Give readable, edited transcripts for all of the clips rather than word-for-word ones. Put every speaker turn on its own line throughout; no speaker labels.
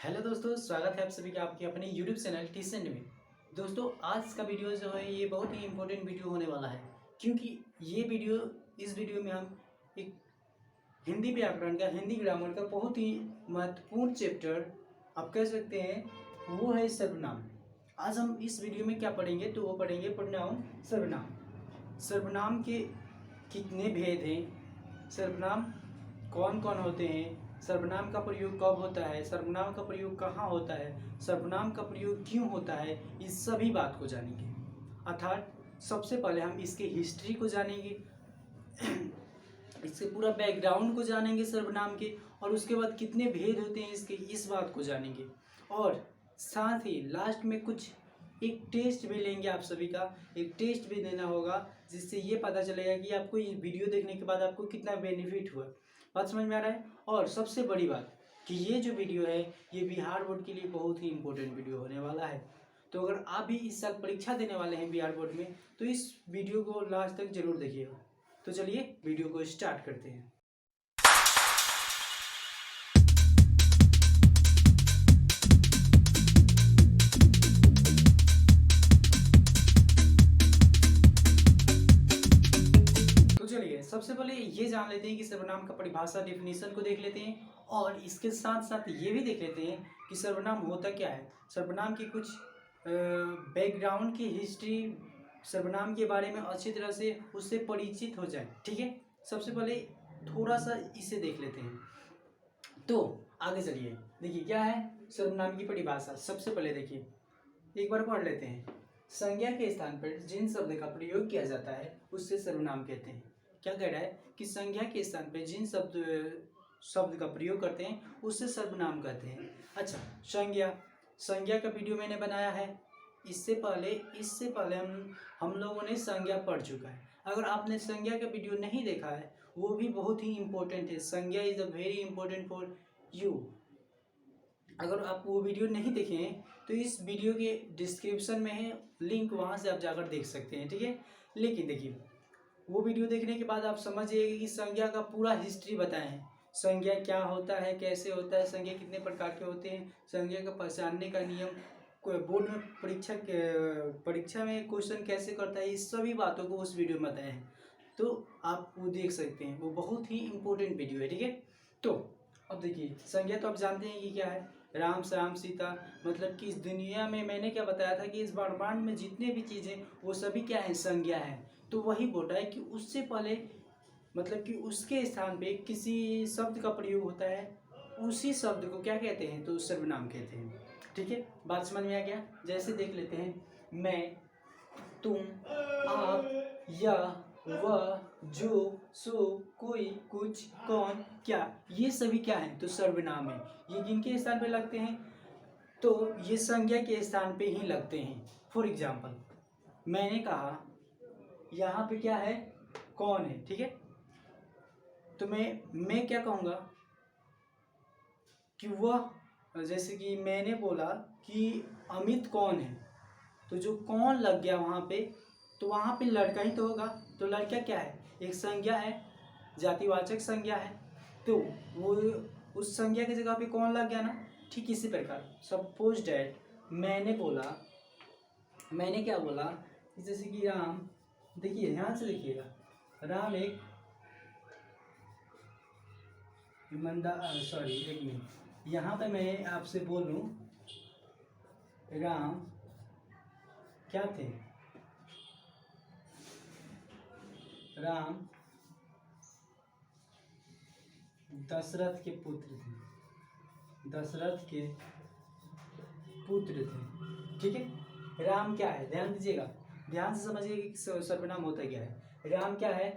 Hello दोस्तों, स्वागत है आप सभी का आपके अपने यूट्यूब चैनल टीसेंट में। दोस्तों, आज का वीडियो जो है ये बहुत ही इम्पोर्टेंट वीडियो होने वाला है, क्योंकि इस वीडियो में हम एक हिंदी व्याकरण का, हिंदी ग्रामर का बहुत ही महत्वपूर्ण चैप्टर आप कह सकते हैं वो है सर्वनाम। आज हम इस वीडियो में क्या पढ़ेंगे, तो वो पढ़ेंगे प्रोनाउन सर्वनाम। सर्वनाम के कितने भेद हैं, सर्वनाम कौन कौन होते हैं, सर्वनाम का प्रयोग कब होता है, सर्वनाम का प्रयोग कहाँ होता है, सर्वनाम का प्रयोग क्यों होता है, इस सभी बात को जानेंगे। अर्थात सबसे पहले हम इसके हिस्ट्री को जानेंगे, इसके पूरा बैकग्राउंड को जानेंगे सर्वनाम के, और उसके बाद कितने भेद होते हैं इसके, इस बात को जानेंगे। और साथ ही लास्ट में कुछ एक टेस्ट भी लेंगे, आप सभी का एक टेस्ट भी देना होगा, जिससे ये पता चलेगा कि आपको ये वीडियो देखने के बाद आपको कितना बेनिफिट हुआ। बात समझ में आ रहा है। और सबसे बड़ी बात कि ये जो वीडियो है ये बिहार बोर्ड के लिए बहुत ही इंपॉर्टेंट वीडियो होने वाला है। तो अगर आप भी इस साल परीक्षा देने वाले हैं बिहार बोर्ड में, तो इस वीडियो को लास्ट तक जरूर देखिएगा। तो चलिए वीडियो को स्टार्ट करते हैं। तो चलिए सबसे पहले ये जान लेते हैं कि सर्वनाम का परिभाषा, डेफिनेशन को देख लेते हैं, और इसके साथ साथ ये भी देख लेते हैं कि सर्वनाम होता क्या है, सर्वनाम की कुछ बैकग्राउंड की हिस्ट्री, सर्वनाम के बारे में अच्छी तरह से उससे परिचित हो जाए। ठीक है, सबसे पहले थोड़ा सा इसे देख लेते हैं। तो आगे चलिए, देखिए क्या है सर्वनाम की परिभाषा। सबसे पहले देखिए, एक बार पढ़ लेते हैं। संज्ञा के स्थान पर जिन शब्द का प्रयोग किया जाता है उससे सर्वनाम कहते हैं। क्या कह रहा है कि संज्ञा के स्थान पर जिन शब्द का प्रयोग करते हैं उससे सर्वनाम कहते हैं। अच्छा, संज्ञा संज्ञा का वीडियो मैंने बनाया है, इससे पहले हम लोगों ने संज्ञा पढ़ चुका है। अगर आपने संज्ञा का वीडियो नहीं देखा है, वो भी बहुत ही इम्पोर्टेंट है। संज्ञा is a very important for you. अगर आप वो वीडियो नहीं देखे हैं तो इस वीडियो के डिस्क्रिप्शन में है लिंक, वहाँ से आप जाकर देख सकते हैं। ठीक है, लेकिन देखिए वो वीडियो देखने के बाद आप समझिए कि संज्ञा का पूरा हिस्ट्री बताएं हैं। संज्ञा क्या होता है, कैसे होता है, संज्ञा कितने प्रकार के होते हैं, संज्ञा का पहचानने का नियम, कोई बोर्ड में परीक्षा में क्वेश्चन कैसे करता है, इस सभी बातों को उस वीडियो में बताए हैं। तो आप वो देख सकते हैं, वो बहुत ही इंपॉर्टेंट वीडियो है। ठीक है, तो अब देखिए संज्ञा तो आप जानते हैं कि क्या है। राम श्याम सीता, मतलब कि इस दुनिया में मैंने क्या बताया था कि इस ब्रह्मांड में जितने भी चीज़ें वो सभी क्या है, संज्ञा है। तो वही बोल रहा है कि उससे पहले, मतलब कि उसके स्थान पे किसी शब्द का प्रयोग होता है, उसी शब्द को क्या कहते हैं, तो सर्वनाम कहते हैं। ठीक है, बात समझ में आ गया। जैसे देख लेते हैं, मैं, तुम, आप, यह, वह, जो, सो, कोई, कुछ, कौन, क्या, ये सभी क्या है, तो सर्वनाम है। ये किनके स्थान पे लगते हैं, तो ये संज्ञा के स्थान पे ही लगते हैं। फॉर एग्जाम्पल मैंने कहा यहाँ पे क्या है, कौन है। ठीक है, तो मैं क्या कहूँगा कि वह, जैसे कि मैंने बोला कि अमित कौन है, तो जो कौन लग गया वहाँ पे, तो वहाँ पे लड़का ही तो होगा। तो लड़का क्या है, एक संज्ञा है, जातिवाचक संज्ञा है। तो वो उस संज्ञा की जगह पे कौन लग गया ना। ठीक इसी प्रकार सपोज डैट मैंने क्या बोला, जैसे कि राम, देखिए ध्यान से देखिएगा, राम एक ईमानदार, सॉरी एक मिनट, यहाँ पे मैं आपसे बोलूँ राम क्या थे, राम दशरथ के पुत्र थे, दशरथ के पुत्र थे। ठीक है, राम क्या है, ध्यान दीजिएगा, ध्यान से समझिए कि सर्वनाम होता क्या है। राम क्या है,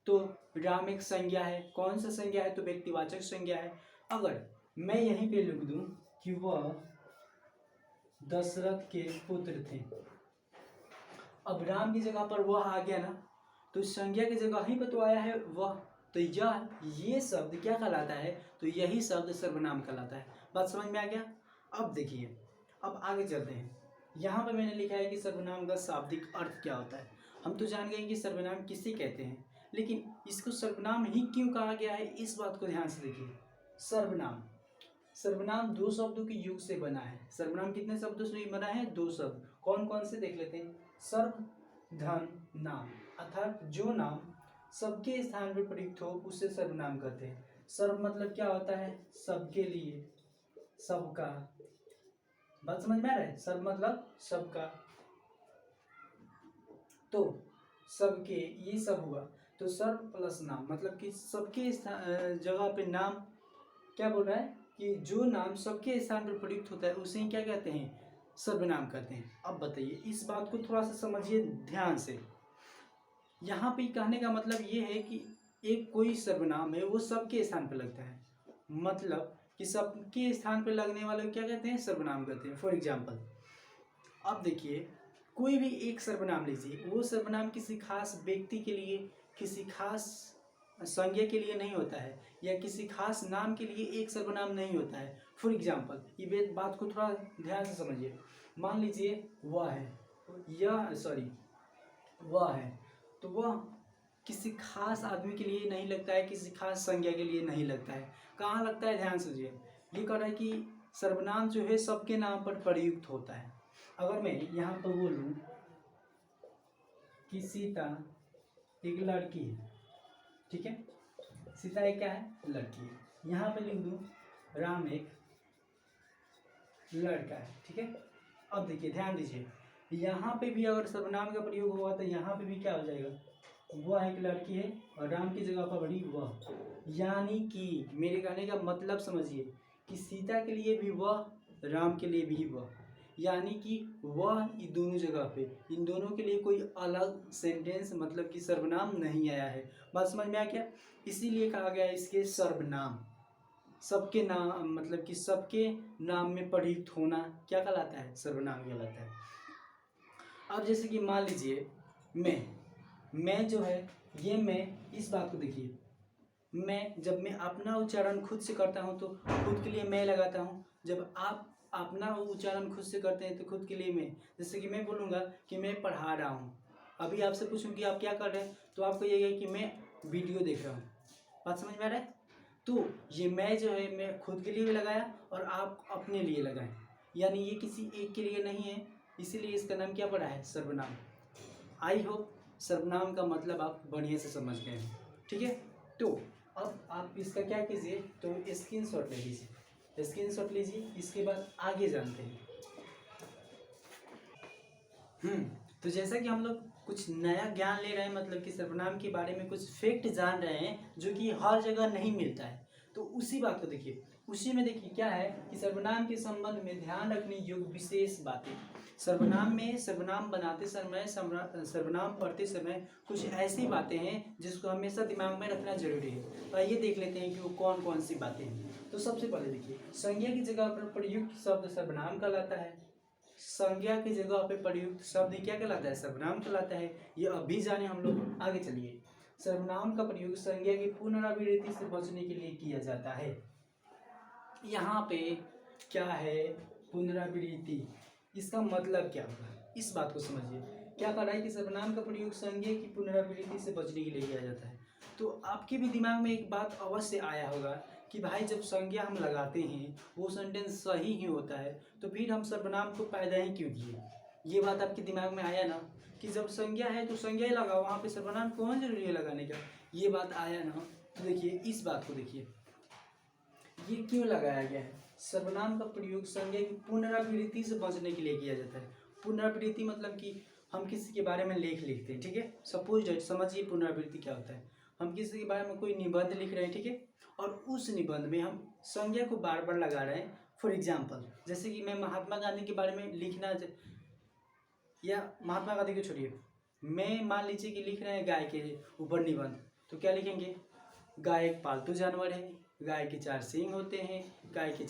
तो राम एक संज्ञा है। कौन सा संज्ञा है, तो व्यक्तिवाचक संज्ञा है। अगर मैं यहीं पे लिख दूं कि वह दशरथ के पुत्र थे, अब राम की जगह पर वह आ गया ना, तो संज्ञा की जगह ही पर तो आया है वह, तो ये शब्द क्या कहलाता है, तो यही शब्द सर्वनाम कहलाता है। बात समझ में आ गया। अब देखिए, अब आगे चलते हैं। यहाँ पर मैंने लिखा है कि सर्वनाम का शाब्दिक अर्थ क्या होता है। हम तो जान गए कि सर्वनाम किसे कहते हैं, लेकिन इसको सर्वनाम ही क्यों कहा गया है, इस बात को ध्यान से देखिए। सर्वनाम सर्वनाम दो शब्दों के योग से बना है। सर्वनाम कितने शब्दों से बना है? दो शब्द। कौन कौन से देख लेते हैं। सर्व, धन, नाम, अर्थात जो नाम सबके स्थान पर प्रयुक्त हो उसे सर्वनाम कहते हैं। सर्व मतलब क्या होता है? सबके लिए, सबका। बात समझ में आ रहा है? सर्व मतलब सबका, तो सबके, ये सब हुआ। तो सर्व प्लस नाम मतलब कि सबके जगह पे नाम क्या बोल रहा है कि जो नाम सबके स्थान पर प्रयुक्त होता है उसे क्या कहते हैं? सर्वनाम कहते हैं। अब बताइए, इस बात को थोड़ा सा समझिए ध्यान से। यहाँ पे कहने का मतलब ये है कि एक कोई सर्वनाम है वो सबके स्थान पर लगता है, मतलब कि सबके स्थान पर लगने वाले को क्या कहते हैं? सर्वनाम कहते हैं। फॉर एग्जाम्पल, अब देखिए, कोई भी एक सर्वनाम लीजिए, वो सर्वनाम किसी खास व्यक्ति के लिए, किसी खास संज्ञा के लिए नहीं होता है, या किसी खास नाम के लिए एक सर्वनाम नहीं होता है। फॉर एग्जाम्पल, ये बात को थोड़ा ध्यान से समझिए। मान लीजिए वह है, वह है, तो वह किसी खास आदमी के लिए नहीं लगता है, किसी खास संज्ञा के लिए नहीं लगता है। कहाँ लगता है? ध्यान सुनिए। ये कह रहा है कि सर्वनाम जो है सबके नाम पर प्रयुक्त होता है। अगर मैं यहाँ पर बोलूँ कि सीता एक लड़की है, ठीक है, सीता एक क्या है? लड़की है। यहाँ पे लिख दूँ राम एक लड़का है, ठीक है। अब देखिए, ध्यान दीजिए, यहाँ पे भी अगर सर्वनाम का प्रयोग हुआ तो यहाँ पे भी क्या हो जाएगा? वह एक लड़की है और राम की जगह पर बड़ी वह। यानी कि मेरे कहने का मतलब समझिए कि सीता के लिए भी वह, राम के लिए भी वह, यानी कि वह इन दोनों जगह पे, इन दोनों के लिए कोई अलग सेंटेंस मतलब कि सर्वनाम नहीं आया है। बात समझ में आ गया? इसीलिए कहा गया इसके सर्वनाम। सबके नाम मतलब कि सबके नाम में प्रयुक्त होना क्या कहलाता है? सर्वनाम कहलाता है। अब जैसे कि मान लीजिए मैं जो है, ये मैं, इस बात को देखिए, मैं जब मैं अपना उच्चारण खुद से करता हूँ तो खुद के लिए मैं लगाता हूँ। जब आप अपना उच्चारण खुद से करते हैं तो खुद के लिए मैं। जैसे कि मैं बोलूँगा कि मैं पढ़ा रहा हूँ, अभी आपसे पूछूँ कि आप क्या कर रहे हैं, तो आपको ये है कि मैं वीडियो देख रहा हूँ। बात समझ में आ रहा है? तो ये मैं जो है, मैं खुद के लिए भी लगाया और आप अपने लिए लगाएं, यानी ये किसी एक के लिए नहीं है, इसीलिए इसका नाम क्या पड़ा है? सर्वनाम। आई होप सर्वनाम का मतलब आप बढ़िया से समझ गए हैं, ठीक है। तो अब आप इसका क्या कीजिए, तो स्क्रीनशॉट ले लीजिए, स्क्रीनशॉट लीजिए, इसके बाद आगे जानते हैं। तो जैसा कि हम लोग कुछ नया ज्ञान ले रहे हैं, मतलब कि सर्वनाम के बारे में कुछ फैक्ट जान रहे हैं जो कि हर जगह नहीं मिलता है, तो उसी बात को देखिए। उसी में देखिए क्या है कि सर्वनाम के संबंध में ध्यान रखने योग्य विशेष बातें। सर्वनाम में, सर्वनाम बनाते समय, सर्वनाम पढ़ते समय कुछ ऐसी बातें हैं जिसको हमेशा दिमाग में रखना जरूरी है। तो आइए देख लेते हैं कि वो कौन कौन सी बातें हैं। तो सबसे पहले देखिए, संज्ञा की जगह पर प्रयुक्त शब्द सर्वनाम कहलाता है। संज्ञा की जगह पे प्रयुक्त शब्द क्या कहलाता है? सर्वनाम कहलाता है। ये अभी जाने हम लोग। आगे चलिए, सर्वनाम का प्रयोग संज्ञा की पुनरावृत्ति से बचने के लिए किया जाता है। यहाँ पे क्या है? पुनरावृत्ति, इसका मतलब क्या होगा? इस बात को समझिए। क्या कर रहा है कि सर्वनाम का प्रयोग संज्ञा की पुनरावृत्ति से बचने के लिए किया जाता है। तो आपके भी दिमाग में एक बात अवश्य आया होगा कि भाई जब संज्ञा हम लगाते हैं वो सेंटेंस सही ही होता है, तो फिर हम सर्वनाम को पैदा ही क्यों किए? ये बात आपके दिमाग में आया ना कि जब संज्ञा है तो संज्ञा ही लगाओ, वहाँ पे सर्वनाम कौन जरूरी है लगाने का? ये बात आया ना? तो देखिए, इस बात को देखिए, ये क्यों लगाया गया है? सर्वनाम का प्रयोग संज्ञा की पुनरावृत्ति से बचने के लिए किया जाता है। पुनरावृत्ति मतलब कि हम किसी के बारे में लेख लिखते हैं, ठीक है। सपोज डेट, समझिए पुनरावृत्ति क्या होता है। हम किसी के बारे में कोई निबंध लिख रहे हैं, ठीक है, और उस निबंध में हम संज्ञा को बार बार लगा रहे हैं। फॉर एग्जाम्पल, जैसे कि मैं महात्मा गांधी के बारे में लिखना, या महात्मा गांधी को छोड़िए, मैं मान लीजिए कि लिख रहे हैं गाय के ऊपर निबंध, तो क्या लिखेंगे? गाय एक पालतू जानवर है, गाय के 4 सींग होते हैं, गाय के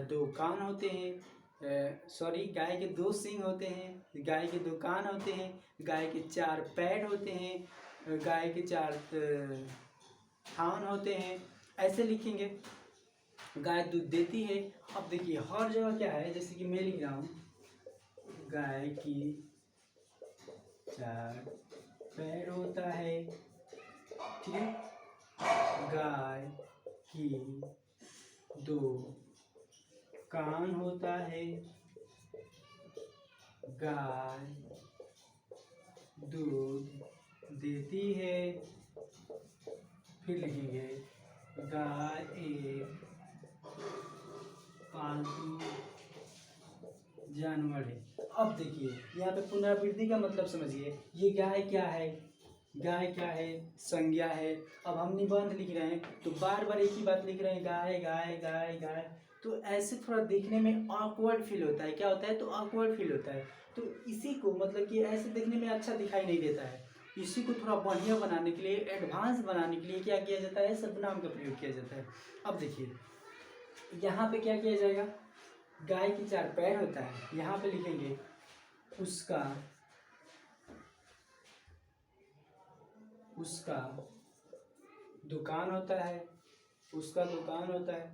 2 कान होते हैं, सॉरी, गाय के 2 सींग होते हैं, गाय के 2 कान होते हैं, गाय के 4 पैर होते हैं, गाय के 4 थान होते हैं, ऐसे लिखेंगे। गाय दूध देती है। अब देखिए हर जगह क्या है, जैसे कि मैं लिख रहा हूँ गाय की 4 पैर होता है, ठीक है, गाय की 2 कान होता है, गाय दूध देती है, फिर लिखेंगे गाय एक पालतू जानवर है। अब देखिए यहाँ पे पुनरावृत्ति का मतलब समझिए, ये गाय क्या है, गाय क्या है, संज्ञा है। अब हम निबंध लिख रहे हैं तो बार बार एक ही बात लिख रहे हैं, गाय गाय गाय गाय, तो ऐसे थोड़ा देखने में ऑकवर्ड फील होता है। क्या होता है, तो ऑकवर्ड फील होता है। तो इसी को मतलब कि ऐसे देखने में अच्छा दिखाई नहीं देता है। इसी को थोड़ा बढ़िया बनाने के लिए, एडवांस बनाने के लिए क्या किया जाता है, सर्वनाम का प्रयोग किया जाता है। अब देखिए यहाँ पे क्या किया जाएगा, गाय की 4 पैर होता है, यहाँ पे लिखेंगे उसका दुकान होता है, उसका दुकान होता है,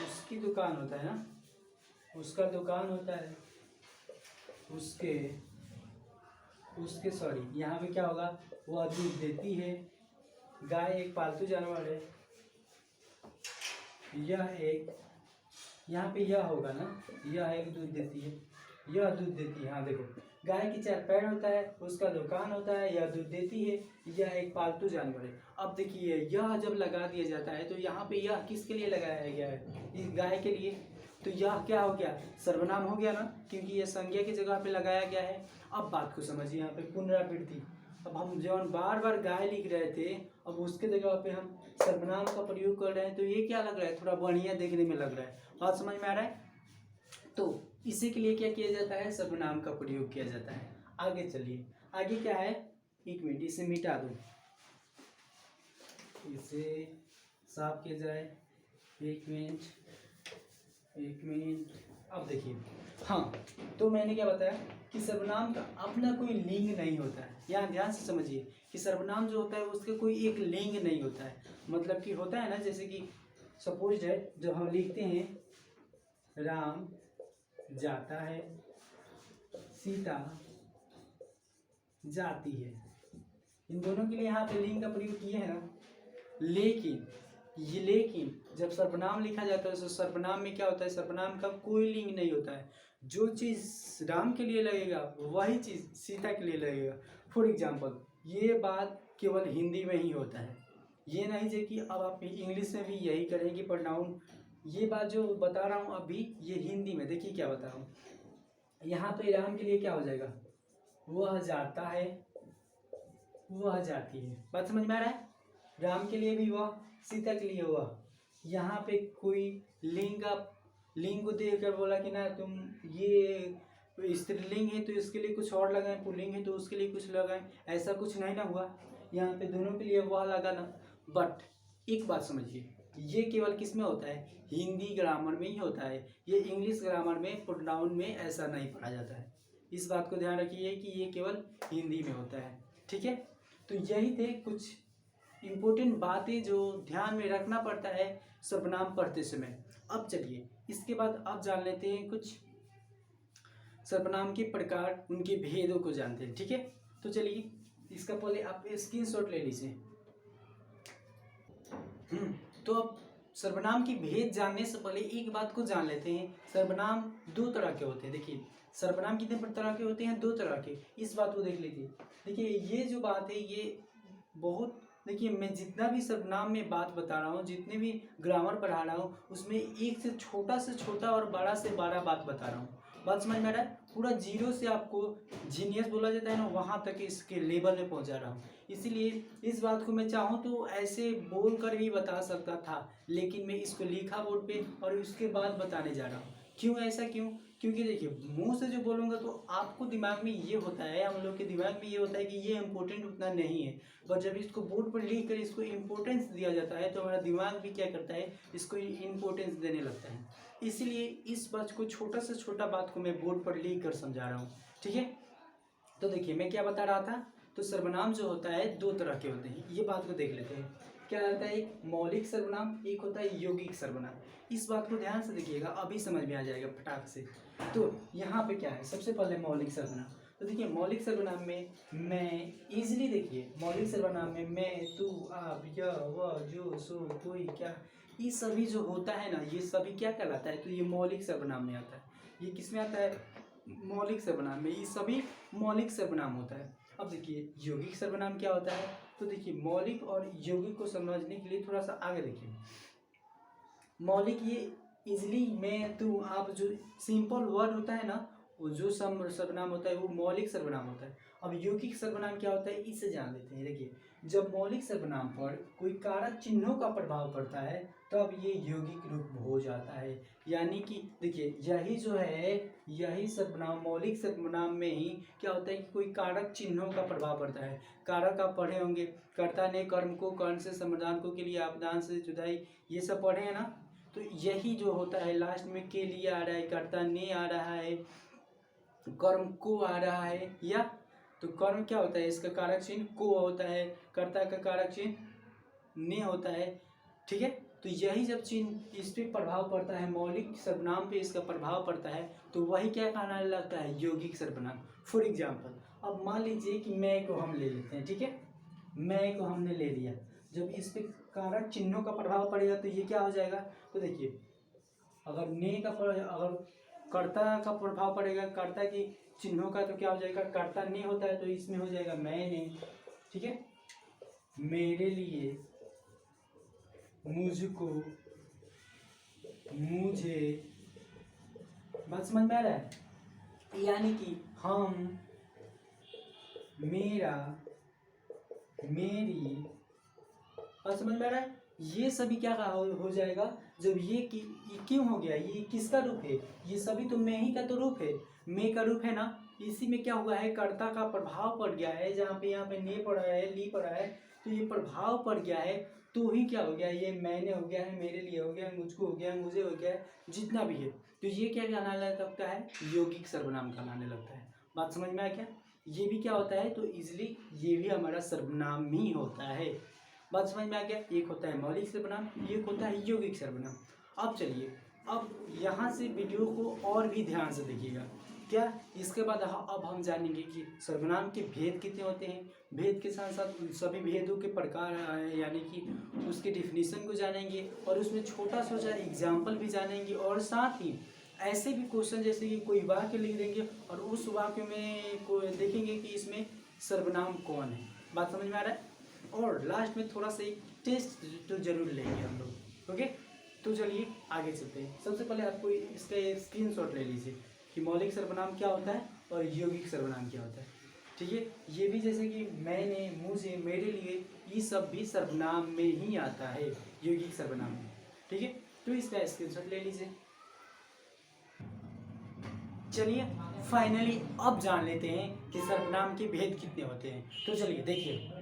उसकी दुकान होता है ना, उसका दुकान होता है, उसके सॉरी यहाँ पे क्या होगा, वह दूध देती है। गाय एक पालतू जानवर है, यहाँ पे यह होगा ना, यह एक दूध देती है, यह दूध देती है। हाँ देखो, गाय की 4 पैर होता है, उसका दुकान होता है, यह दूध देती है, यह एक पालतू जानवर है। अब देखिए यह जब लगा दिया जाता है तो यहाँ पे यह किसके लिए लगाया गया है, इस गाय के लिए। तो यह क्या हो गया, सर्वनाम हो गया ना, क्योंकि यह संज्ञा की जगह पे लगाया गया है। अब बात को समझिए, यहाँ पे पुनरावृत्ति। अब हम जब बार बार गाय लिख रहे थे, अब उसके जगह पे हम सर्वनाम का प्रयोग कर रहे हैं, तो ये क्या लग रहा है, थोड़ा बढ़िया देखने में लग रहा है। बात समझ में आ रहा है। तो इसी के लिए क्या किया जाता है, सर्वनाम का प्रयोग किया जाता है। आगे चलिए, आगे क्या है, एक मिनट इसे मिटा दो, इसे साफ किया जाए, एक मिनट। अब देखिए, हाँ तो मैंने क्या बताया कि सर्वनाम का अपना कोई लिंग नहीं होता है। यहाँ ध्यान से समझिए कि सर्वनाम जो होता है उसका कोई एक लिंग नहीं होता है। मतलब कि होता है ना, जैसे कि सपोज दैट जब हम लिखते हैं राम जाता है, सीता जाती है, इन दोनों के लिए यहाँ पे लिंग का प्रयोग किए हैं ना। लेकिन जब सर्वनाम लिखा जाता है तो सर्वनाम में क्या होता है, सर्वनाम का कोई लिंग नहीं होता है। जो चीज़ राम के लिए लगेगा वही चीज़ सीता के लिए लगेगा। फॉर एग्जाम्पल, ये बात केवल हिंदी में ही होता है, ये नहीं है कि अब आप इंग्लिश में भी यही करेंगे प्रोनाउन। ये बात जो बता रहा हूँ अभी, ये हिंदी में देखिए क्या बता रहा हूँ। यहाँ पे राम के लिए क्या हो जाएगा, वह जाता है, वह जाती है। बात समझ में आ रहा है। राम के लिए भी वह, सीता के लिए वह। यहाँ पे कोई लिंग को देखकर बोला कि ना तुम ये स्त्रीलिंग है तो इसके लिए कुछ और लगाएं, पुल्लिंग है तो उसके लिए कुछ लगाएं, ऐसा कुछ नहीं ना हुआ। यहाँ पे दोनों के लिए वह लगा ना। बट एक बात समझिए, ये केवल किस में होता है, हिंदी ग्रामर में ही होता है। ये इंग्लिश ग्रामर में प्रोनाउन में ऐसा नहीं पढ़ा जाता है। इस बात को ध्यान रखिए कि ये केवल हिंदी में होता है। ठीक है, तो यही थे कुछ इम्पोर्टेंट बातें जो ध्यान में रखना पड़ता है सर्वनाम पढ़ते समय। अब चलिए इसके बाद अब जान लेते हैं कुछ सर्वनाम के प्रकार, उनके भेदों को जानते हैं। ठीक है, तो चलिए इसका पहले आप स्क्रीनशॉट ले लीजिए। तो अब सर्वनाम की भेद जानने से पहले एक बात को जान लेते हैं, सर्वनाम 2 तरह के होते हैं। देखिए सर्वनाम कितने तरह के होते हैं, 2 तरह के। इस बात को देख लीजिए। देखिए ये जो बात है ये बहुत, देखिए मैं जितना भी सर्वनाम में बात बता रहा हूँ, जितने भी ग्रामर पढ़ा रहा हूँ, उसमें एक से छोटा और बड़ा से बड़ा बात बता रहा हूँ। बात समझ में आ रहा है। पूरा जीरो से आपको जीनियस बोला जाता है ना, वहाँ तक इसके लेवल में पहुँचा रहा हूँ। इसीलिए इस बात को मैं चाहूँ तो ऐसे बोल कर भी बता सकता था, लेकिन मैं इसको लिखा बोर्ड पे और उसके बाद बताने जा रहा हूँ। क्यों ऐसा, क्योंकि देखिए मुंह से जो बोलूँगा तो आपको दिमाग में ये होता है, हम लोग के दिमाग में ये होता है कि ये इम्पोर्टेंट उतना नहीं है। पर जब इसको बोर्ड पर लिख कर इसको इम्पोर्टेंस दिया जाता है तो हमारा दिमाग भी क्या करता है, इसको इम्पोर्टेंस देने लगता है। इसीलिए इस बात को, छोटा से छोटा बात को मैं बोर्ड पर लिख कर समझा रहा हूँ। ठीक है, तो देखिए मैं क्या बता रहा था। तो सर्वनाम जो होता है 2 तरह के होते हैं, ये बात को देख लेते हैं। क्या रहता है, एक मौलिक सर्वनाम, एक होता है यौगिक सर्वनाम। इस बात को ध्यान से देखिएगा, अभी समझ में आ जाएगा फटाक से। तो यहाँ पे क्या है, सबसे पहले मौलिक सर्वनाम। तो देखिए मौलिक सर्वनाम में मैं इजीली, देखिए मौलिक सर्वनाम में मैं, तू, आप, यह, वह, जो, सो, कोई, क्या, ये सभी जो होता है ना, ये सभी क्या कहलाता है, तो ये मौलिक सर्वनाम में आता है। ये किस में आता है, मौलिक सर्वनाम में। ये सभी मौलिक सर्वनाम होता है। अब देखिए यौगिक सर्वनाम क्या होता है, तो देखिए मौलिक और यौगिक को समझने के लिए थोड़ा सा आगे देखिए। मौलिक ये इजली मैं तू आप जो सिंपल वर्ड होता है ना, वो जो सर्वनाम होता है वो मौलिक सर्वनाम होता है। अब यौगिक सर्वनाम क्या होता है, इससे जान लेते हैं। देखिए जब मौलिक सर्वनाम पर कोई कारक चिन्हों का प्रभाव पड़ता है तब ये यौगिक रूप हो जाता है। यानी कि देखिए यही जो है, यही सर्वनाम मौलिक सर्वनाम में ही क्या होता है कि कोई कारक चिन्हों का प्रभाव पड़ता है। कारक आप पढ़े होंगे, कर्ता ने कर्म को, कर्ण से समाधान को, के लिए आपदान से जुदाई, ये सब पढ़े हैं ना। तो यही जो होता है लास्ट में के लिए आ रहा है, कर्ता ने आ रहा है, कर्म को आ रहा है, या तो कर्म क्या होता है, इसका कारक चिन्ह को होता है, कर्ता का कारक चिन्ह ने होता है। ठीक है, तो यही जब चिन्ह इस पे प्रभाव पड़ता है, मौलिक सर्वनाम पे इसका प्रभाव पड़ता है, तो वही क्या कहने लगता है, यौगिक सर्वनाम। फॉर एग्जाम्पल अब मान लीजिए कि मैं को हम ले लेते हैं। ठीक है, मैं को हमने ले लिया, जब इस पे कारक चिन्हों का प्रभाव पड़ेगा तो ये क्या हो जाएगा, तो देखिए अगर ने का अगर कर्ता का प्रभाव पड़ेगा, कर्ता की चिन्हों का, तो क्या हो जाएगा, कर्ता ने होता है तो इसमें हो जाएगा मैंने। ठीक है, मेरे लिए, मुझको, मुझे, बात समझ में आ रहा है, यानी कि हम, मेरा, मेरी, बात समझ में आ रहा है। ये सभी क्या हो जाएगा, जब ये क्यों हो गया, ये किसका रूप है, ये सभी तो मैं ही का तो रूप है, मैं का रूप है ना। इसी में क्या हुआ है, कर्ता का प्रभाव पड़ गया है, जहाँ पे यहाँ पे ने पड़ा है, ली पड़ा है, तो ये प्रभाव पड़ गया है, तो ही क्या हो गया, ये मैंने हो गया है, मेरे लिए हो गया, मुझको हो गया, मुझे हो गया, जितना भी है, तो ये क्या कहलाने लगता है, यौगिक सर्वनाम कहलाने लगता है। बात समझ में आया क्या। ये भी क्या होता है, तो इजली ये भी हमारा सर्वनाम ही होता है। बात समझ में आ गया। एक होता है मौलिक सर्वनाम, एक होता है यौगिक सर्वनाम। अब चलिए, अब यहाँ से वीडियो को और भी ध्यान से देखिएगा। क्या इसके बाद अब हम जानेंगे कि सर्वनाम के भेद कितने होते हैं, भेद के साथ साथ उन सभी भेदों के प्रकार यानी कि उसके डिफिनीशन को जानेंगे, और उसमें छोटा सा एग्जाम्पल भी जानेंगे, और साथ ही ऐसे भी क्वेश्चन जैसे कि कोई वाक्य लिख देंगे और उस वाक्य में को देखेंगे कि इसमें सर्वनाम कौन है। बात समझ में आ रहा है। और लास्ट में थोड़ा सा एक टेस्ट तो जरूर लेंगे हम लोग। ओके, तो चलिए आगे चलते हैं। सबसे पहले आपको इसका एक स्क्रीनशॉट ले लीजिए कि मौलिक सर्वनाम क्या होता है और यौगिक सर्वनाम क्या होता है। ठीक है, ये भी जैसे कि मैंने, मुझे, मेरे लिए, ये सब भी सर्वनाम में ही आता है, यौगिक सर्वनाम में। ठीक है, तो इसका स्क्रीनशॉट ले लीजिए। चलिए फाइनली अब जान लेते हैं कि सर्वनाम के भेद कितने होते हैं। तो चलिए देखिए,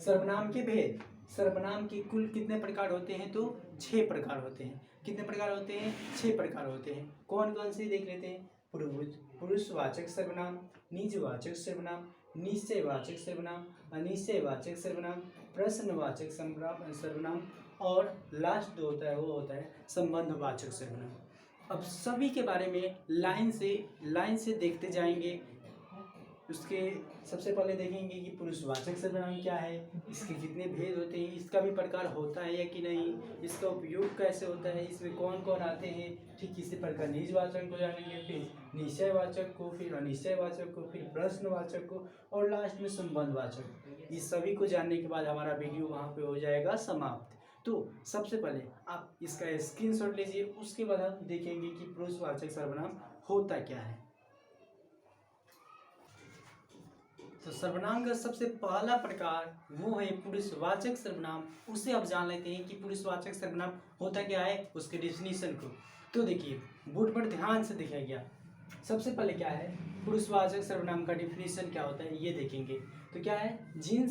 सर्वनाम के भेद, सर्वनाम के कुल कितने प्रकार होते हैं, तो 6 प्रकार होते हैं। कितने प्रकार होते हैं, 6 प्रकार होते हैं। कौन कौन से देख लेते हैं। पुरुषवाचक सर्वनाम, निजवाचक सर्वनाम, निश्चयवाचक सर्वनाम, अनिश्चयवाचक सर्वनाम, प्रश्नवाचक सर्वनाम, और लास्ट जो होता है वो होता है संबंधवाचक सर्वनाम। अब सभी के बारे में लाइन से देखते जाएंगे। उसके सबसे पहले देखेंगे कि पुरुषवाचक सर्वनाम क्या है, इसके कितने भेद होते हैं, इसका भी प्रकार होता है या कि नहीं, इसका उपयोग कैसे होता है, इसमें कौन कौन आते हैं। ठीक इसी प्रकार निजवाचक को जानेंगे, फिर निश्चयवाचक को, फिर अनिश्चयवाचक को, फिर प्रश्नवाचक को, और लास्ट में संबंधवाचक। इस सभी को जानने के बाद हमारा वीडियो वहाँ पे हो जाएगा समाप्त। तो सबसे पहले आप इसका स्क्रीनशॉट लीजिए, उसके बाद हम देखेंगे कि पुरुषवाचक सर्वनाम होता क्या है। तो सर्वनाम का सबसे पहला प्रकार वो है पुरुषवाचक सर्वनाम। उसे अब जान लेते हैं कि पुरुषवाचक सर्वनाम होता क्या है, उसके डेफिनेशन को। तो देखिए बोर्ड पर ध्यान से दिखाया गया। सबसे पहले क्या है, पुरुषवाचक सर्वनाम का डेफिनेशन क्या होता है ये देखेंगे। तो क्या है, जिन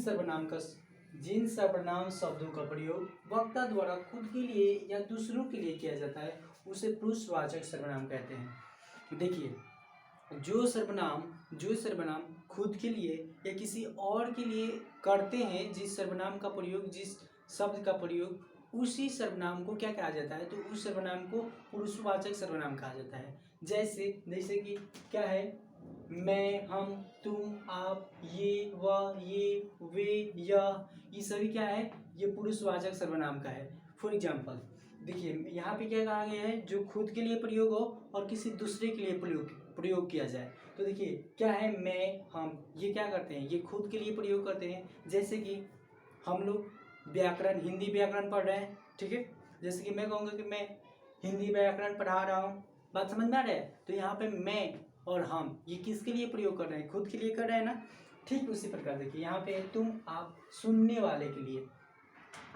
सर्वनाम शब्दों का प्रयोग वक्ता द्वारा खुद के लिए या दूसरों के लिए किया जाता है उसे पुरुषवाचक सर्वनाम कहते हैं। देखिए जो सर्वनाम खुद के लिए या किसी और के लिए करते हैं, जिस सर्वनाम का प्रयोग, जिस शब्द का प्रयोग, उसी सर्वनाम को क्या कहा जाता है, तो उस सर्वनाम को पुरुषवाचक सर्वनाम कहा जाता है। जैसे कि क्या है, मैं, हम, तुम, आप, ये, वह, ये, वे, यह, ये सभी क्या है, ये पुरुषवाचक सर्वनाम का है। फॉर एग्जाम्पल देखिए यहाँ पे क्या कहा गया है, जो खुद के लिए प्रयोग हो और किसी दूसरे के लिए प्रयोग किया जाए। तो देखिए क्या है, मैं, हम, ये क्या करते हैं, ये खुद के लिए प्रयोग करते हैं। जैसे कि हम लोग व्याकरण, हिंदी व्याकरण पढ़ रहे हैं, ठीक है। जैसे कि मैं कहूँगा कि मैं हिंदी व्याकरण पढ़ा रहा हूँ, बात समझ में आ रहा है। तो यहाँ पे मैं और हम, ये किसके लिए प्रयोग कर रहे हैं, खुद के लिए कर रहे हैं ना। ठीक उसी प्रकार देखिए यहाँ पे तुम, आप, सुनने वाले के लिए,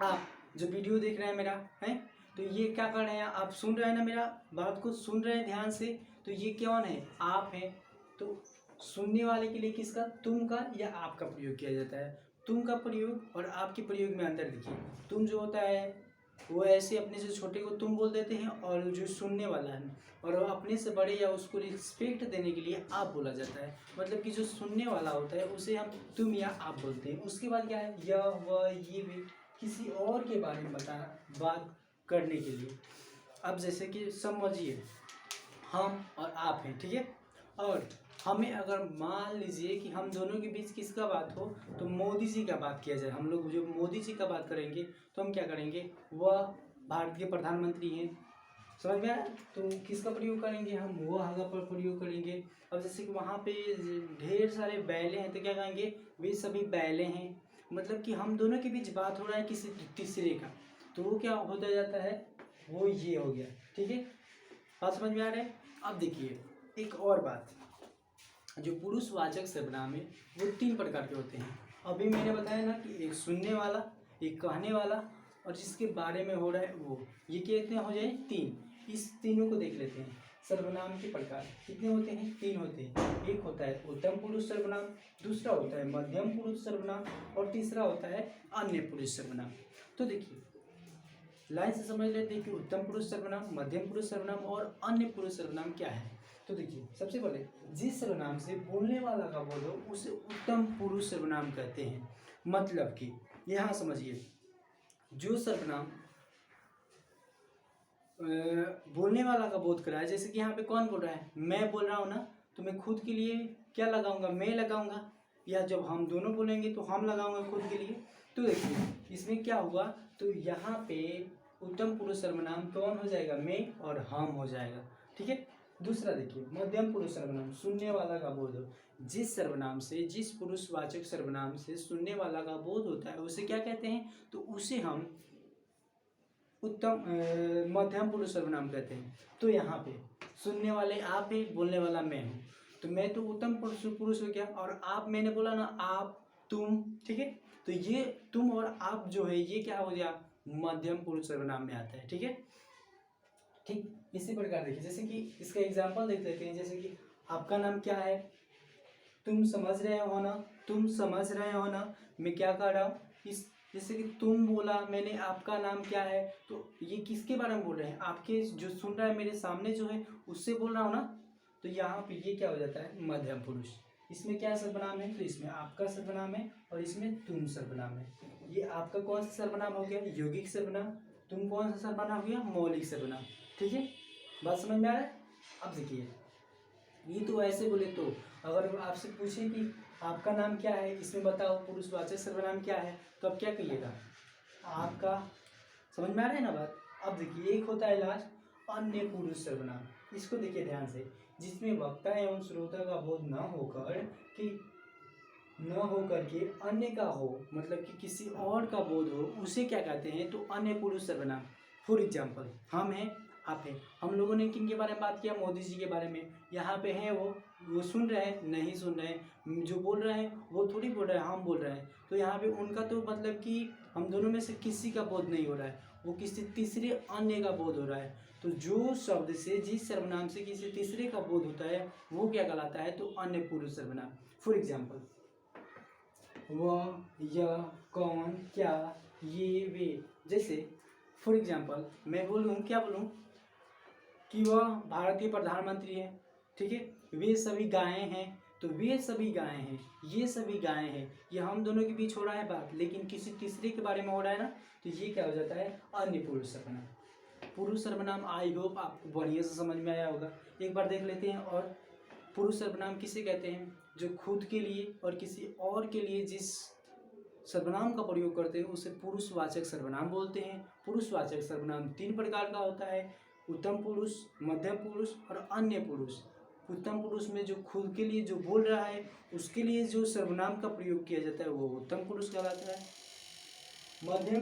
आप जो वीडियो देख रहे हैं मेरा है, तो ये क्या कर रहे हैं, आप सुन रहे हैं ना, मेरा बात को सुन रहे हैं ध्यान से। तो ये कौन है, आप हैं। तो सुनने वाले के लिए किसका, तुम का या आपका प्रयोग किया जाता है। तुम का प्रयोग और आपके प्रयोग में अंतर देखिए। तुम जो होता है वो ऐसे अपने से छोटे को तुम बोल देते हैं, और जो सुनने वाला है और वो अपने से बड़े या उसको रिस्पेक्ट देने के लिए आप बोला जाता है। मतलब कि जो सुनने वाला होता है उसे हम तुम या आप बोलते हैं। उसके बाद क्या है, यह, वह, ये भी, किसी और के बारे में बात करने के लिए। अब जैसे कि समझिए हम और आप हैं, ठीक है। और हमें अगर मान लीजिए कि हम दोनों के बीच किसका बात हो, तो मोदी जी का बात किया जाए। हम लोग जो मोदी जी का बात करेंगे तो हम क्या करेंगे, वह भारत के प्रधानमंत्री हैं, समझ में आया। तो किसका प्रयोग करेंगे, हम वो आगा पर प्रयोग करेंगे। अब जैसे कि वहाँ पे ढेर सारे बैले हैं, तो क्या कहेंगे, वे सभी बैले हैं। मतलब कि हम दोनों के बीच बात हो रहा है किसी तीसरे का, तो वो क्या होता जाता है, वो ये हो गया, ठीक है। बात समझ में आ रहा है। अब देखिए एक और बात, जो पुरुषवाचक सर्वनाम है वो 3 प्रकार के होते हैं। अभी मैंने बताया ना कि एक सुनने वाला, एक कहने वाला, और जिसके बारे में हो रहा है वो, ये कितने हो जाए, 3। इस तीनों को देख लेते हैं। सर्वनाम के प्रकार कितने होते हैं, 3 होते हैं। एक होता है उत्तम पुरुष सर्वनाम, दूसरा होता है मध्यम पुरुष सर्वनाम, और तीसरा होता है अन्य पुरुष सर्वनाम। तो देखिए लाइन से समझ लेते हैं कि उत्तम पुरुष सर्वनाम, मध्यम पुरुष सर्वनाम और अन्य पुरुष सर्वनाम क्या है। तो देखिए सबसे पहले जिस सर्वनाम से बोलने वाला का बोध हो उसे उत्तम पुरुष सर्वनाम कहते हैं। मतलब कि यहाँ समझिए, जो सर्वनाम बोलने वाला का बोध कराए, जैसे कि यहाँ पे कौन बोल रहा है, मैं बोल रहा हूँ ना, तो मैं खुद के लिए क्या लगाऊंगा, मैं लगाऊंगा। या जब हम दोनों बोलेंगे तो हम लगाऊंगा खुद के लिए। तो देखिए इसमें क्या हुआ, तो यहाँ पे उत्तम पुरुष सर्वनाम कौन हो जाएगा, मैं और हम हो जाएगा, ठीक है। दूसरा देखिए मध्यम पुरुष सर्वनाम, सुनने वाला का बोध हो। जिस सर्वनाम से, जिस पुरुषवाचक सर्वनाम से सुनने वाला का बोध होता है उसे क्या कहते हैं, तो उसे हम उत्तम मध्यम पुरुष सर्वनाम कहते हैं। तो यहाँ पे सुनने वाले आप हैं, बोलने वाला मैं हूँ, तो मैं तो उत्तम पुरुष हो गया, और आप, मैंने बोला ना आप, तुम, ठीक है। तो ये तुम और आप जो है ये क्या हो गया, मध्यम पुरुष सर्वनाम में आता है, ठीक है। ठीक इसी प्रकार देखिए, जैसे कि इसका एग्जाम्पल देख लेते हैं। जैसे कि आपका नाम क्या है, तुम समझ रहे हो ना, तुम समझ रहे हो ना, मैं क्या कर रहा हूँ, इस, जैसे कि तुम बोला मैंने, आपका नाम क्या है, तो ये किसके बारे में बोल रहे हैं, आपके जो सुन रहा है मेरे सामने जो है उससे बोल रहा हूँ ना। तो यहाँ पे ये क्या हो जाता है, मध्यम पुरुष। इसमें क्या सर्वनाम है, तो इसमें आपका सर्वनाम है और इसमें तुम सर्वनाम है। ये आपका कौन सा सर्वनाम हो गया, यौगिक सर्वनाम। तुम कौन सा सर्वनाम हो गया, मौलिक सर्वनाम, ठीक है। बात समझ में आ रहा है। अब देखिए ये तो ऐसे बोले, तो अगर आपसे पूछे कि आपका नाम क्या है, इसमें बताओ पुरुषवाचक सर्वनाम क्या है, तो आप क्या कहिएगा, आपका। समझ में आ रहा है ना बात। अब देखिए एक होता है लास्ट अन्य पुरुष सर्वनाम। इसको देखिए ध्यान से, जिसमें वक्ता एवं श्रोता का बोध न होकर के अन्य का हो, मतलब कि किसी और का बोध हो, उसे क्या कहते हैं, तो अन्य पुरुष सर्वनाम। फॉर एग्जाम्पल हम हैं, आप हैं, हम लोगों ने किन के बारे में बात किया, मोदी जी के बारे में। यहाँ पे हैं वो सुन रहे हैं, नहीं सुन रहे हैं, जो बोल रहे हैं वो थोड़ी बोल रहे हैं, हम बोल रहे हैं। तो यहाँ पे उनका तो मतलब कि हम दोनों में से किसी का बोध नहीं हो रहा है, वो किसी तीसरे अन्य का बोध हो रहा है। तो जो शब्द से, जिस सर्वनाम से किसी तीसरे का बोध होता है वो क्या कहलाता है, तो अन्य पुरुष सर्वनाम। फॉर एग्जाम्पल वह, यह, कौन, क्या, ये, वे। जैसे फॉर एग्जाम्पल मैं बोलूँ, क्या बोलूँ कि वह भारत के प्रधानमंत्री हैं, ठीक है। वे सभी गायें हैं, तो वे सभी गायें हैं, ये सभी गायें हैं, ये हम दोनों के बीच हो रहा है बात, लेकिन किसी तीसरे के बारे में हो रहा है ना, तो ये क्या हो जाता है, अन्य पुरुष सर्वनाम। पुरुष सर्वनाम आई होप आपको बढ़िया से समझ में आया होगा। एक बार देख लेते हैं। और पुरुष सर्वनाम किसे कहते हैं, जो खुद के लिए और किसी और के लिए जिस सर्वनाम का प्रयोग करते हैं उसे पुरुषवाचक सर्वनाम बोलते हैं। पुरुषवाचक सर्वनाम 3 प्रकार का होता है, उत्तम पुरुष, मध्यम पुरुष और अन्य पुरुष। उत्तम पुरुष में जो खुद के लिए जो बोल रहा है उसके लिए जो सर्वनाम का प्रयोग किया जाता है वो उत्तम पुरुष कहलाता है। मध्यम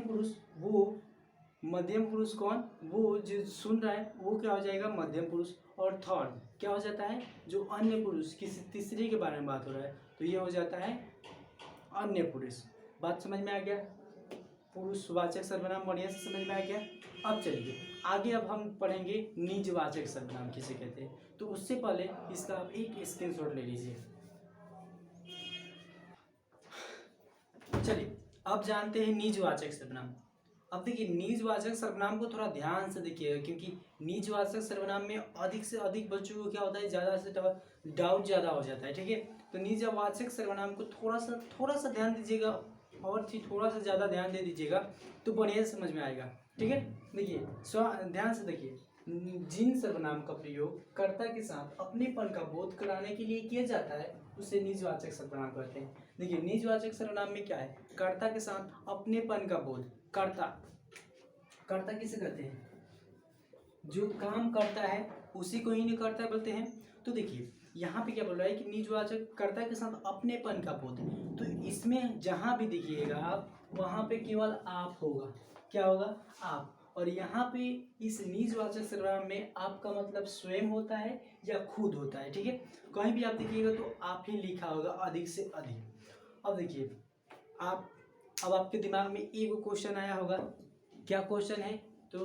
पुरुष कौन, वो जो सुन रहा है वो क्या हो जाएगा, मध्यम पुरुष। और थर्ड क्या हो जाता है, जो अन्य पुरुष किसी तीसरे के बारे में बात हो रहा है तो ये हो जाता है अन्य पुरुष। बात समझ में आ गया, पुरुषवाचक सर्वनाम बढ़िया से समझ में आ गया। अब चलिए आगे, अब हम पढ़ेंगे निजवाचक सर्वनाम किसे कहते हैं। तो उससे पहले इसका आप एक स्क्रीनशॉट ले लीजिए। चलिए अब जानते हैं निजवाचक सर्वनाम। अब देखिए निजवाचक सर्वनाम को थोड़ा ध्यान से देखिएगा, क्योंकि निजवाचक सर्वनाम में अधिक से अधिक बच्चों को क्या होता है, ज़्यादा से डाउट ज़्यादा हो जाता है। ठीक है, तो निजवाचक सर्वनाम को थोड़ा सा ध्यान दीजिएगा, और चीज थोड़ा सा ज़्यादा ध्यान दे दीजिएगा तो बढ़िया समझ में आएगा। ठीक है, देखिए ध्यान से देखिए, जिन सर्वनाम का प्रयोग कर्ता के साथ अपनेपन का बोध कराने के लिए किया जाता है उसे निजवाचक सर्वनाम कहते हैं। देखिए निजवाचक सर्वनाम में क्या है, कर्ता के साथ अपनेपन का बोध। कर्ता किसे कहते हैं, जो काम करता है उसी को ही नहीं कर्ता बोलते हैं। तो देखिए यहाँ पे क्या बोल रहा है कि निजवाचक कर्ता के साथ अपनेपन का बोध। तो इसमें जहाँ भी देखिएगा आप, वहाँ पे केवल आप होगा। क्या होगा, आप। और यहाँ पे इस निजवाचक सर्वनाम में आपका मतलब स्वयं होता है या खुद होता है। ठीक है, कहीं भी आप देखिएगा तो आप ही लिखा होगा अधिक से अधिक। अब देखिए अब आपके दिमाग में एक क्वेश्चन आया होगा, क्या क्वेश्चन है, तो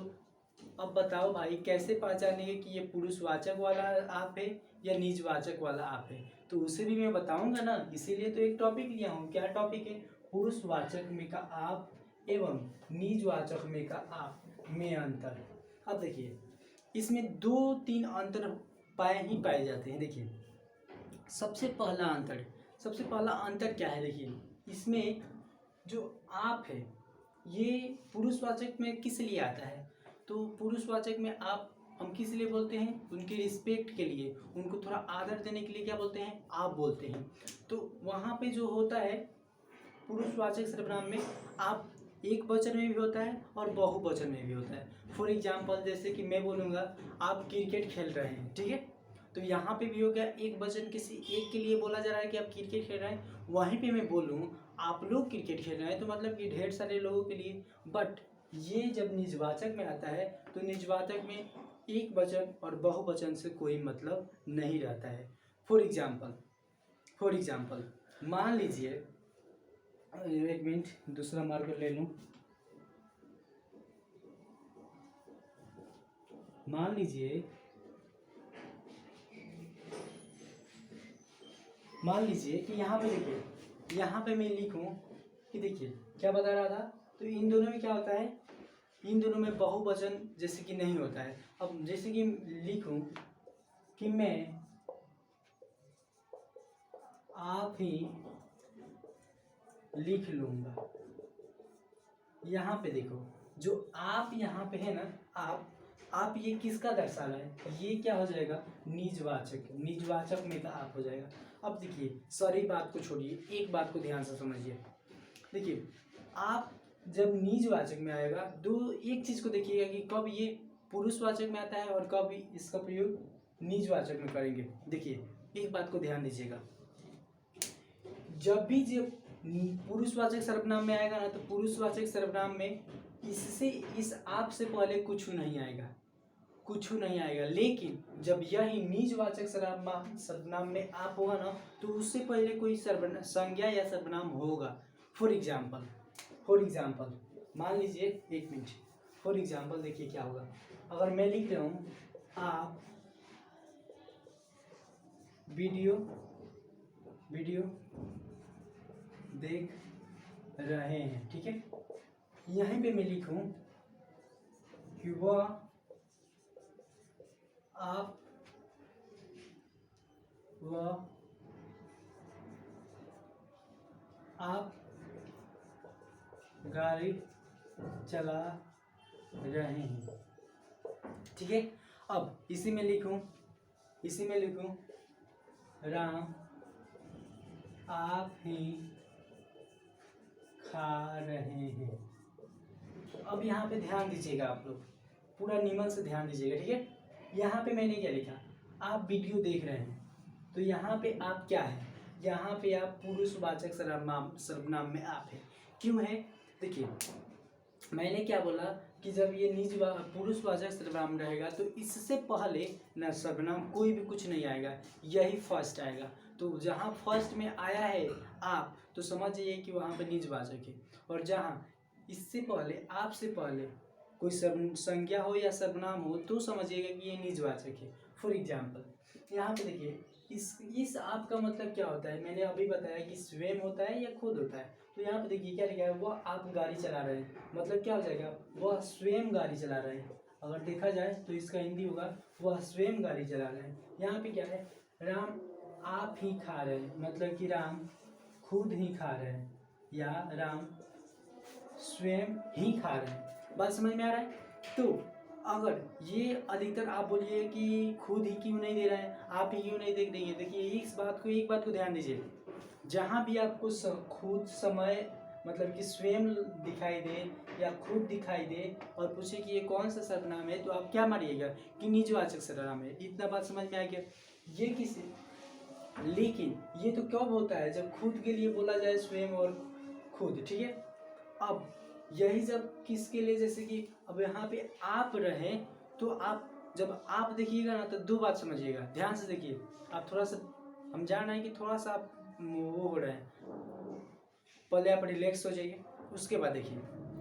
अब बताओ भाई कैसे पहचानेंगे कि ये पुरुषवाचक वाला आप है या निजवाचक वाला आप है। तो उसे भी मैं बताऊंगा ना, इसीलिए तो एक टॉपिक लिया हूँ। क्या टॉपिक है, पुरुषवाचक में का आप एवं निजवाचक में का आप में अंतर। अब देखिए इसमें 2-3 अंतर पाए जाते हैं। देखिए सबसे पहला अंतर क्या है, देखिए इसमें जो आप है ये पुरुषवाचक में किस लिए आता है, तो पुरुषवाचक में आप हम किस लिए बोलते हैं, उनके रिस्पेक्ट के लिए, उनको थोड़ा आदर देने के लिए क्या बोलते हैं, आप बोलते हैं। तो वहाँ पे जो होता है पुरुषवाचक सर्वनाम में आप एक वचन में भी होता है और बहुवचन में भी होता है। फॉर एग्जाम्पल जैसे कि मैं बोलूँगा आप क्रिकेट खेल रहे हैं, ठीक है, तो यहाँ पे भी हो गया एक वचन किसी एक के लिए बोला जा रहा है कि आप क्रिकेट खेल रहे हैं। वहीं पे मैं बोलूँ आप लोग क्रिकेट खेल रहे हैं तो मतलब कि ढेर सारे लोगों के लिए। बट ये जब निजवाचक में आता है तो निजवाचक में एक वचन और बहुवचन से कोई मतलब नहीं रहता है। फॉर एग्जाम्पल मान लीजिए, एक मिनट दूसरा मार्कर ले लूँ। मान लीजिए कि यहाँ पे देखिए, यहाँ पे मैं लिखूँ कि देखिए क्या बता रहा था, तो इन दोनों में क्या होता है, इन दोनों में बहुवचन जैसे कि नहीं होता है। अब जैसे कि लिखूँ कि मैं आप ही लिख लूँगा। यहाँ पे देखो जो आप यहाँ पे है ना, आप ये किसका दर्शा रहा है, ये क्या हो जाएगा, निजवाचक में का आप हो जाएगा। अब देखिए सारी बात को छोड़िए, एक बात को ध्यान से समझिए। देखिए आप जब निजवाचक में आएगा एक चीज़ को देखिएगा कि कब ये पुरुषवाचक में आता है और कब इसका प्रयोग निजवाचक में करेंगे। देखिए एक बात को ध्यान दीजिएगा, जब भी जब पुरुषवाचक सर्वनाम में आएगा ना, तो पुरुषवाचक सर्वनाम में इस आप से पहले कुछ नहीं आएगा। लेकिन जब यही निजवाचक सर्वनाम में आप होगा ना, तो उससे पहले कोई संज्ञा या सर्वनाम होगा। फॉर एग्जाम्पल मान लीजिए, एक मिनट, फॉर एग्जाम्पल देखिए क्या होगा। अगर मैं लिख रहा हूँ आप वीडियो देख रहे हैं, ठीक है, यहीं पे मैं लिखूं कि वह आप गाड़ी चला रहे हैं, ठीक है। अब इसी में लिखूं राम आप ही खा रहे हैं। अब यहाँ पे ध्यान दीजिएगा, आप लोग पूरा नियमन से ध्यान दीजिएगा, ठीक है। यहाँ पे मैंने क्या लिखा, आप वीडियो देख रहे हैं तो यहाँ पे आप क्या है, यहाँ पे आप पुरुषवाचक सर्वनाम में आप है। क्यों है, देखिए मैंने क्या बोला कि जब ये पुरुषवाचक सर्वनाम रहेगा तो इससे पहले न सर्वनाम कोई भी कुछ नहीं आएगा, यही फर्स्ट आएगा। तो जहाँ फर्स्ट में आया है आप, तो समझ जाइए कि वहाँ पे निजवाचक है। और जहाँ इससे पहले, आपसे पहले कोई संज्ञा हो या सर्वनाम हो तो समझिएगा कि ये निजवाचक है। फॉर एग्जाम्पल यहाँ पे देखिए, इस आप का मतलब क्या होता है, मैंने अभी बताया कि स्वयं होता है या खुद होता है। तो यहाँ पे देखिए क्या लिखा है, वह आप गाड़ी चला रहे हैं, मतलब क्या हो जाएगा, वह स्वयं गाड़ी चला रहे हैं। अगर देखा जाए तो इसका हिंदी होगा वह स्वयं गाड़ी चला रहे हैं। यहाँ पे क्या है, राम आप ही खा रहे हैं, मतलब कि राम खुद ही खा रहे हैं या राम स्वयं ही खा रहे हैं। बात समझ में आ रहा है। तो अगर ये अधिकतर आप बोलिए कि खुद ही क्यों नहीं दे रहे हैं, आप ही क्यों नहीं देख देंगे, देखिए एक बात को ध्यान दीजिए, जहाँ भी आपको खुद समय मतलब कि स्वयं दिखाई दे या खुद दिखाई दे और पूछे कि ये कौन सा सर्वनाम है, तो आप क्या मानिएगा कि निजवाचक सर्वनाम है। इतना बात समझ में आ गया। ये किसी, लेकिन ये तो कब होता है, जब खुद के लिए बोला जाए स्वयं और खुद, ठीक है। अब यही जब किसके लिए, जैसे कि अब यहाँ पे आप रहे तो आप जब आप देखिएगा ना तो दो बात समझिएगा, ध्यान से देखिए। आप थोड़ा सा, हम जान रहे हैं कि थोड़ा सा आप वो हो रहे हैं, पहले आप रिलैक्स हो जाइए, उसके बाद देखिए।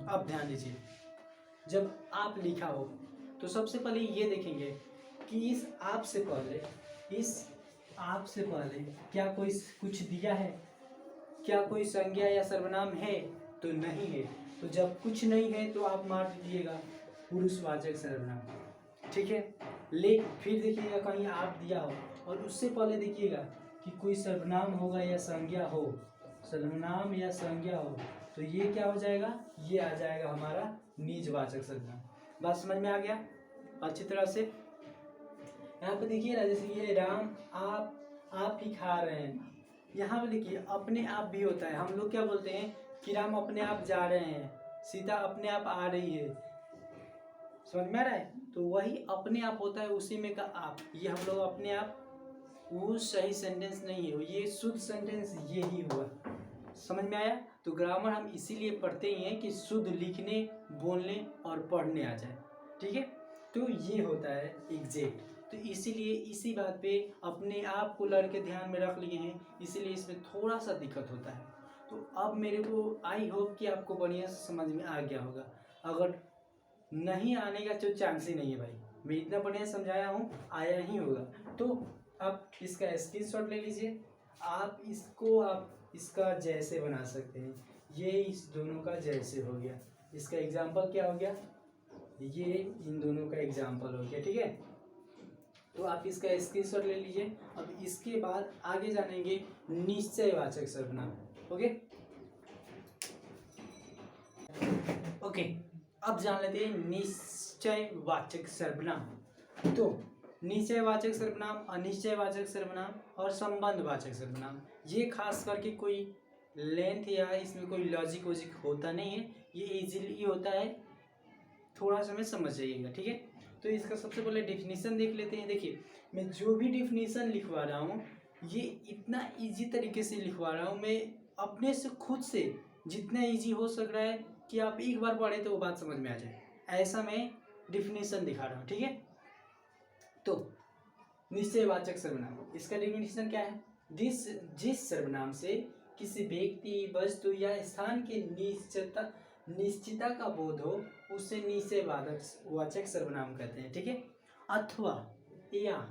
अब ध्यान दीजिए, जब आप लिखा हो तो सबसे पहले ये देखेंगे कि इस आप से पहले क्या कोई कुछ दिया है, क्या कोई संज्ञा या सर्वनाम है, तो नहीं है। तो जब कुछ नहीं है तो आप मार दीजिएगा पुरुषवाचक सर्वनाम, ठीक है। फिर देखिएगा कहीं आप दिया हो और उससे पहले देखिएगा कि कोई सर्वनाम होगा या संज्ञा हो, सर्वनाम या संज्ञा हो, तो ये क्या हो जाएगा, ये आ जाएगा हमारा निजवाचक सर्वनाम। बात समझ में आ गया अच्छी तरह से। यहाँ पे देखिए ना, जैसे ये राम आप ही खा रहे हैं, यहाँ पे देखिए अपने आप भी होता है। हम लोग क्या बोलते हैं कि राम अपने आप जा रहे हैं, सीता अपने आप आ रही है, समझ में आ रहा है। तो वही अपने आप होता है, उसी में का आप, ये हम लोग अपने आप, वो सही सेंटेंस नहीं है, ये शुद्ध सेंटेंस ये ही हुआ। समझ में आया। तो ग्रामर हम इसीलिए पढ़ते ही हैं कि शुद्ध लिखने, बोलने और पढ़ने आ जाए, ठीक है। तो ये होता है एग्जैक्ट। तो इसीलिए इसी बात पे अपने आप को लड़के ध्यान में रख लिए हैं, इसीलिए इसमें थोड़ा सा दिक्कत होता है। तो अब मेरे को आई होप कि आपको बढ़िया से समझ में आ गया होगा। अगर नहीं आने का तो चांस ही नहीं है भाई, मैं इतना बढ़िया समझाया हूँ, आया ही होगा। तो आप इसका स्क्रीनशॉट ले लीजिए, आप इसका जैसे बना सकते हैं। ये इस दोनों का जैसे हो गया, इसका एग्जाम्पल क्या हो गया, ये इन दोनों का एग्जाम्पल हो गया, ठीक है। तो आप इसका स्क्रीनशॉट ले लीजिए। अब इसके बाद आगे जानेंगे निश्चयवाचक सर्वनाम। ओके, अब जान लेते हैं निश्चयवाचक सर्वनाम। तो निश्चयवाचक सर्वनाम, अनिश्चयवाचक सर्वनाम और संबंधवाचक सर्वनाम, ये खास करके कोई लेंथ या इसमें कोई लॉजिक वॉजिक होता नहीं है, ये इजीली होता है, थोड़ा सा में समझ जाइएगा, ठीक है। तो इसका सबसे पहले डेफिनेशन देख लेते हैं। देखिए मैं जो भी डेफिनेशन लिखवा रहा हूँ ये इतना इजी तरीके से लिखवा रहा हूँ, मैं अपने से खुद से जितना इजी हो सक रहा है कि आप एक बार पढ़े तो वो बात समझ में आ जाए, ऐसा मैं डेफिनेशन दिखा रहा हूँ, ठीक है। तो निश्चयवाचक सर्वनाम, इसका डेफिनेशन क्या है, जिस सर्वनाम से किसी व्यक्ति, वस्तु या स्थान के निश्चितता का बोध हो उसे निश्चयवाचक सर्वनाम कहते हैं, ठीक है। अथवा या,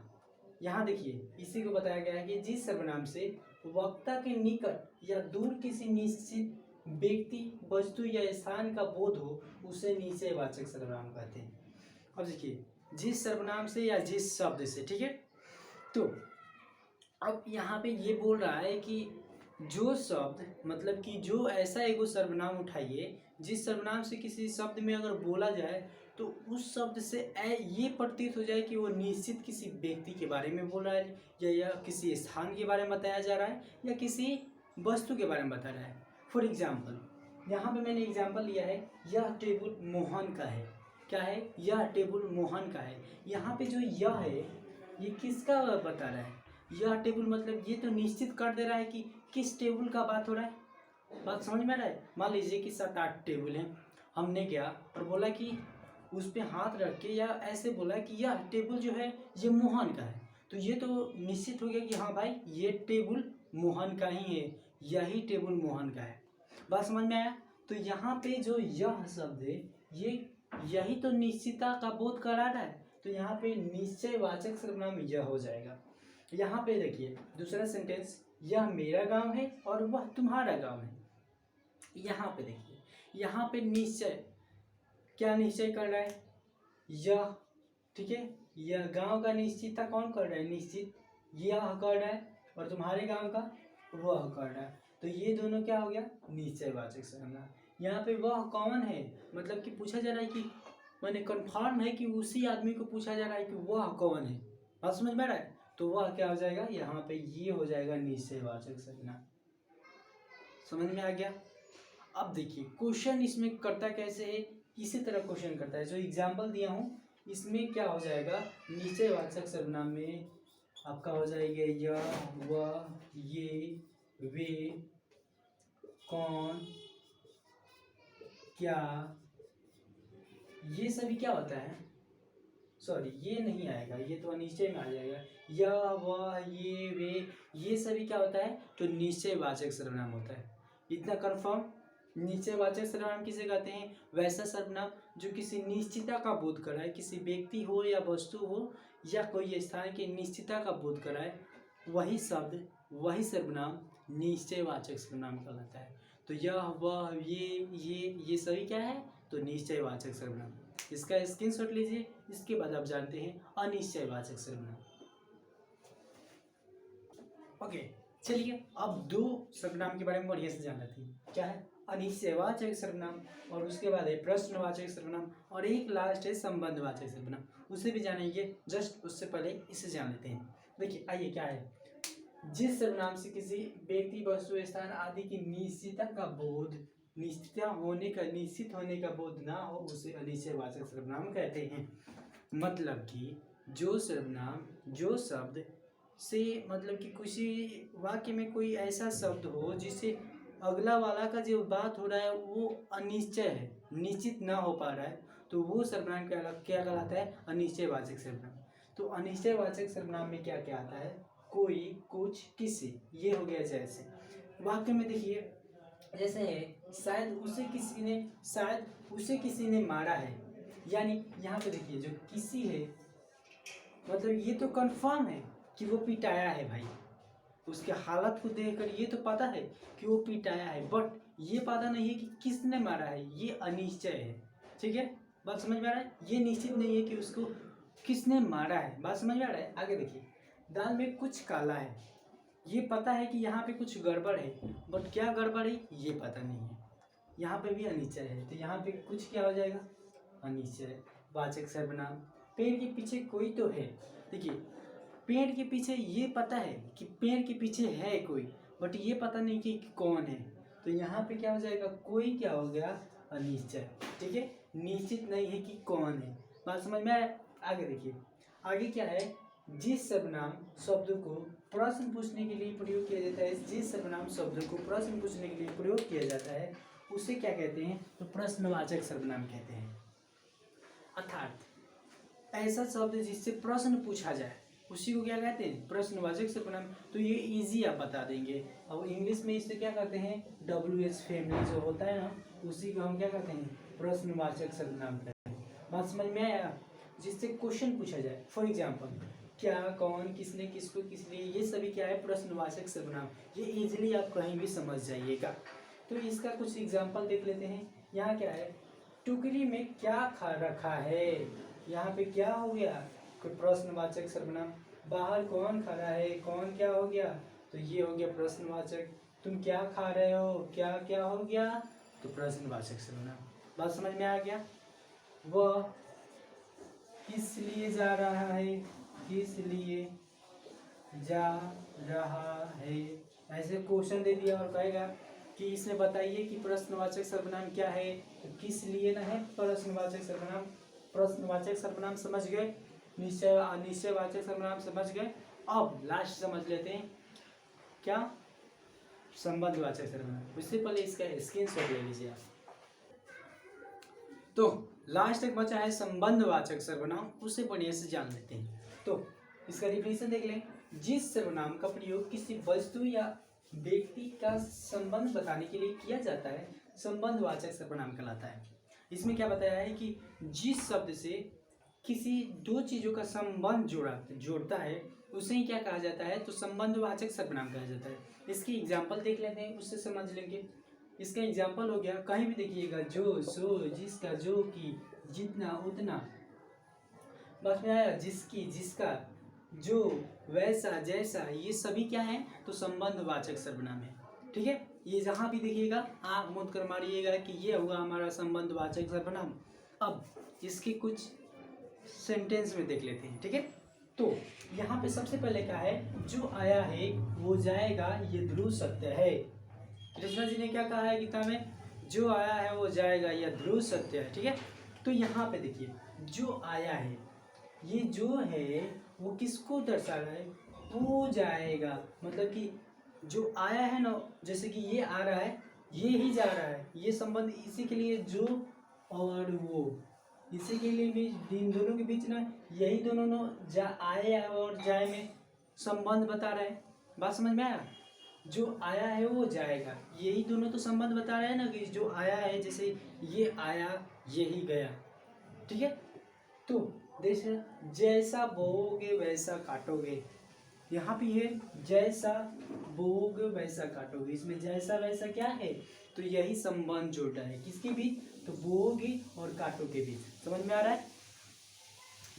यहाँ देखिए इसी को बताया गया है कि जिस सर्वनाम से वक्ता के निकट या दूर किसी निश्चित व्यक्ति, वस्तु या स्थान का बोध हो उसे निश्चयवाचक सर्वनाम कहते हैं। अब देखिए जिस सर्वनाम से या जिस शब्द से, ठीक है। तो अब यहाँ पे ये बोल रहा है कि जो शब्द, मतलब कि जो ऐसा एगो सर्वनाम उठाइए जिस सर्वनाम से किसी शब्द में अगर बोला जाए तो उस शब्द से ये प्रतीत हो जाए कि वो निश्चित किसी व्यक्ति के बारे में बोल रहा है, या किसी स्थान के बारे में बताया जा रहा है, या किसी वस्तु के बारे में बता रहा है। फॉर एग्जाम्पल यहाँ पे मैंने एग्जाम्पल लिया है, यह टेबल मोहन का है। क्या है? यह टेबल मोहन का है। यहाँ पे जो यह है ये किसका बता रहा है? यह टेबल मतलब ये तो निश्चित कर दे रहा है कि किस टेबल का बात हो रहा है। बात समझ में आ रहा है? मान लीजिए कि 7-8 टेबल हैं, हमने गया और बोला कि उस पे हाथ रख के या ऐसे बोला कि यह टेबल जो है ये मोहन का है, तो ये तो निश्चित हो गया कि हाँ भाई ये टेबल मोहन का ही है, यही टेबल मोहन का है। बात समझ में आया? तो यहाँ पे जो यह शब्द है ये यही तो निश्चितता का बोध करा रहा है, तो यहाँ पे निश्चयवाचक सर्वनाम यह हो जाएगा। यहाँ पे देखिए दूसरा सेंटेंस, यह मेरा गांव है और वह तुम्हारा गांव है। यहाँ पे देखिए, यहाँ पे निश्चय, क्या निश्चय कर रहा है? यह, ठीक है, यह गांव का निश्चितता कौन कर रहा है? निश्चित यह कर रहा है, और तुम्हारे गांव का वह कर रहा है, तो ये दोनों क्या हो गया? निश्चयवाचक सर्वनाम। यहाँ पे वह कौन है, मतलब कि पूछा जा रहा है कि मैंने कन्फर्म है कि उसी आदमी को पूछा जा रहा है कि वह कौन है। बात समझ में आ रहा है? तो वह क्या हो जाएगा? यहाँ पे ये हो जाएगा निश्चयवाचक सर्वनाम। समझ में आ गया? अब देखिए क्वेश्चन इसमें करता कैसे है, इसी तरह क्वेश्चन करता है। जो एग्जाम्पल दिया हूँ इसमें क्या हो जाएगा? निश्चयवाचक सर्वनाम में आपका हो जाएगा यह, वह, ये, वे, कौन, क्या, ये सभी क्या होता है? सॉरी ये नहीं आएगा, ये तो अनिश्चय में आ जाएगा। यह, वह, ये, वे, ये सभी क्या होता है? तो निश्चयवाचक सर्वनाम होता है। इतना कंफर्म? निश्चयवाचक सर्वनाम किसे कहते हैं? वैसा सर्वनाम जो किसी निश्चितता का बोध कराए, किसी व्यक्ति हो या वस्तु हो या कोई स्थान की निश्चितता का बोध कराए, वही शब्द, वही सर्वनाम निश्चयवाचक सर्वनाम कहलाता है। तो यह, वह, ये सभी क्या है? तो निश्चयवाचक सर्वनाम। इसका स्क्रीनशॉट लीजिए, इसके बाद आप जानते हैं अनिश्चयवाचक सर्वनाम। ओके, चलिए अब दो सर्वनाम के बारे में बढ़िया से जान लेते हैं। क्या है? अनिश्चयवाचक सर्वनाम, और उसके बाद है प्रश्नवाचक सर्वनाम, और एक लास्ट है संबंधवाचक सर्वनाम। उसे भी जानेंगे, जस्ट उससे पहले इसे जान लेते हैं। देखिए आइए, क्या है? जिस सर्वनाम से किसी व्यक्ति, वस्तु, स्थान आदि की निश्चितता का बोध, निश्चित होने का बोध ना हो, उसे अनिश्चयवाचक सर्वनाम कहते हैं। मतलब कि जो सर्वनाम, जो शब्द से मतलब कि किसी वाक्य में कोई ऐसा शब्द हो जिससे अगला वाला का जो बात हो रहा है वो अनिश्चय है, निश्चित ना हो पा रहा है, तो वो सर्वनाम क्या कहलाता है? अनिश्चयवाचक सर्वनाम। तो अनिश्चयवाचक सर्वनाम में क्या क्या आता है? कोई, कुछ, किसी, ये हो गया। जैसे वाक्य में देखिए, जैसे है शायद उसे किसी ने मारा है, यानी यहाँ पे देखिए जो किसी है मतलब ये तो कंफर्म है कि वो पिटाया है भाई, उसके हालत को देखकर ये तो पता है कि वो पिटाया है, बट ये पता नहीं है कि किसने मारा है, ये अनिश्चय है। ठीक है, बात समझ में आ रहा है? ये निश्चित नहीं है कि उसको किसने मारा है। बात समझ में आ रहा है? आगे देखिए, दाल में कुछ काला है, ये पता है कि यहाँ पे कुछ गड़बड़ है, बट क्या गड़बड़ है ये पता नहीं है। यहाँ पे भी अनिश्चय है, तो यहाँ पे कुछ क्या हो जाएगा? अनिश्चय वाचक सर्वनाम। पेड़ के पीछे कोई तो है, देखिए पेड़ के पीछे ये पता है कि पेड़ के पीछे है कोई, बट ये पता नहीं कि कौन है, तो यहाँ पे क्या हो जाएगा? कोई क्या हो गया? अनिश्चय। ठीक है, निश्चित नहीं है कि कौन है। बात समझ में आया? आगे देखिए, आगे क्या है? जिस सर्वनाम शब्द को प्रश्न पूछने के लिए प्रयोग किया जाता है, जिस सर्वनाम शब्द को प्रश्न पूछने के लिए प्रयोग किया जाता है उसे क्या कहते हैं? तो प्रश्नवाचक सर्वनाम कहते हैं। अर्थात ऐसा शब्द जिससे प्रश्न पूछा जाए उसी को क्या कहते हैं? प्रश्नवाचक सर्वनाम। तो ये इजी आप बता देंगे। अब इंग्लिश में इसे क्या कहते हैं? WH फैमिली जो होता है ना, उसी को हम क्या कहते हैं? प्रश्नवाचक सर्वनाम कहते हैं। बात समझ में आया? जिससे क्वेश्चन पूछा जाए, फॉर एग्जाम्पल क्या, कौन, किसने, किसको, किस लिए, ये सभी क्या है? प्रश्नवाचक सर्वनाम। ये इजीली आप कहीं भी समझ जाइएगा। तो इसका कुछ एग्जाम्पल देख लेते हैं। यहाँ क्या है? टोकरी में क्या खा रखा है, यहाँ पे क्या हो गया? कोई प्रश्नवाचक सर्वनाम। बाहर कौन खड़ा है, कौन क्या हो गया? तो ये हो गया प्रश्नवाचक। तुम क्या खा रहे हो, क्या क्या हो गया? तो प्रश्नवाचक सर्वनाम। बात समझ में आ गया? वह किस लिए जा रहा है, किस लिए जा रहा है, ऐसे क्वेश्चन दे दिया और कहेगा कि इसमें बताइए कि प्रश्नवाचक सर्वनाम क्या है, तो किस लिए ना है प्रश्नवाचक सर्वनाम। प्रश्नवाचक सर्वनाम समझ गए, निश्चयवाचक सर्वनाम समझ गए। अब लास्ट समझ लेते हैं क्या, संबंधवाचक सर्वनाम। उससे पहले इसका स्क्रीनशॉट ले लीजिए आप। तो लास्ट एक बचा है संबंधवाचक सर्वनाम, उसे बढ़िया से जान लेते हैं। तो इसका डिफिनेशन देख लें। जिस सर्वनाम का प्रयोग किसी वस्तु या व्यक्ति का संबंध बताने के लिए किया जाता है संबंधवाचक सर्वनाम कहलाता है। इसमें क्या बताया है कि जिस शब्द से किसी दो चीजों का संबंध जोड़ता है उसे ही क्या कहा जाता है, तो संबंधवाचक सर्वनाम कहा जाता है। इसकी एग्जाम्पल देख लेते हैं, उससे समझ लेंगे। इसका एग्जाम्पल हो गया, कहीं भी देखिएगा जो, सो, जिसका, जो, की, जितना, उतना, बस में आया, जिसकी, जिसका, जो, वैसा, जैसा, ये सभी क्या है, तो संबंधवाचक सर्वनाम है। ठीक है, ये जहाँ भी देखिएगा आँख मूंद कर मारिएगा कि ये होगा हमारा संबंधवाचक सर्वनाम। अब इसके कुछ सेंटेंस में देख लेते हैं। ठीक है, तो यहाँ पे सबसे पहले क्या है, जो आया है वो जाएगा, ये ध्रुव सत्य है। कृष्णा जी ने क्या कहा है गीता में, जो आया है वो जाएगा, यह ध्रुव सत्य है। ठीक है, तो यहाँ पे देखिए जो आया है, ये जो है वो किसको दर्शा रहा है, वो जाएगा, मतलब कि जो आया है ना, जैसे कि ये आ रहा है, ये ही जा रहा है, ये संबंध इसी के लिए जो और वो, इसी के लिए भी इन दोनों के बीच ना, यही दोनों ना आए और जाए में संबंध बता रहे हैं। बात समझ में आया, जो आया है वो जाएगा, यही दोनों तो संबंध बता रहे हैं ना, कि जो आया है, जैसे ये आया ये ही गया। ठीक है, तो देखिए जैसा बोओगे वैसा काटोगे, यहाँ पे है जैसा बोओगे वैसा काटोगे, इसमें जैसा वैसा क्या है, तो यही संबंध जोड़ता है किसके बीच, तो बोओगे और काटोगे बीच। समझ में आ रहा है,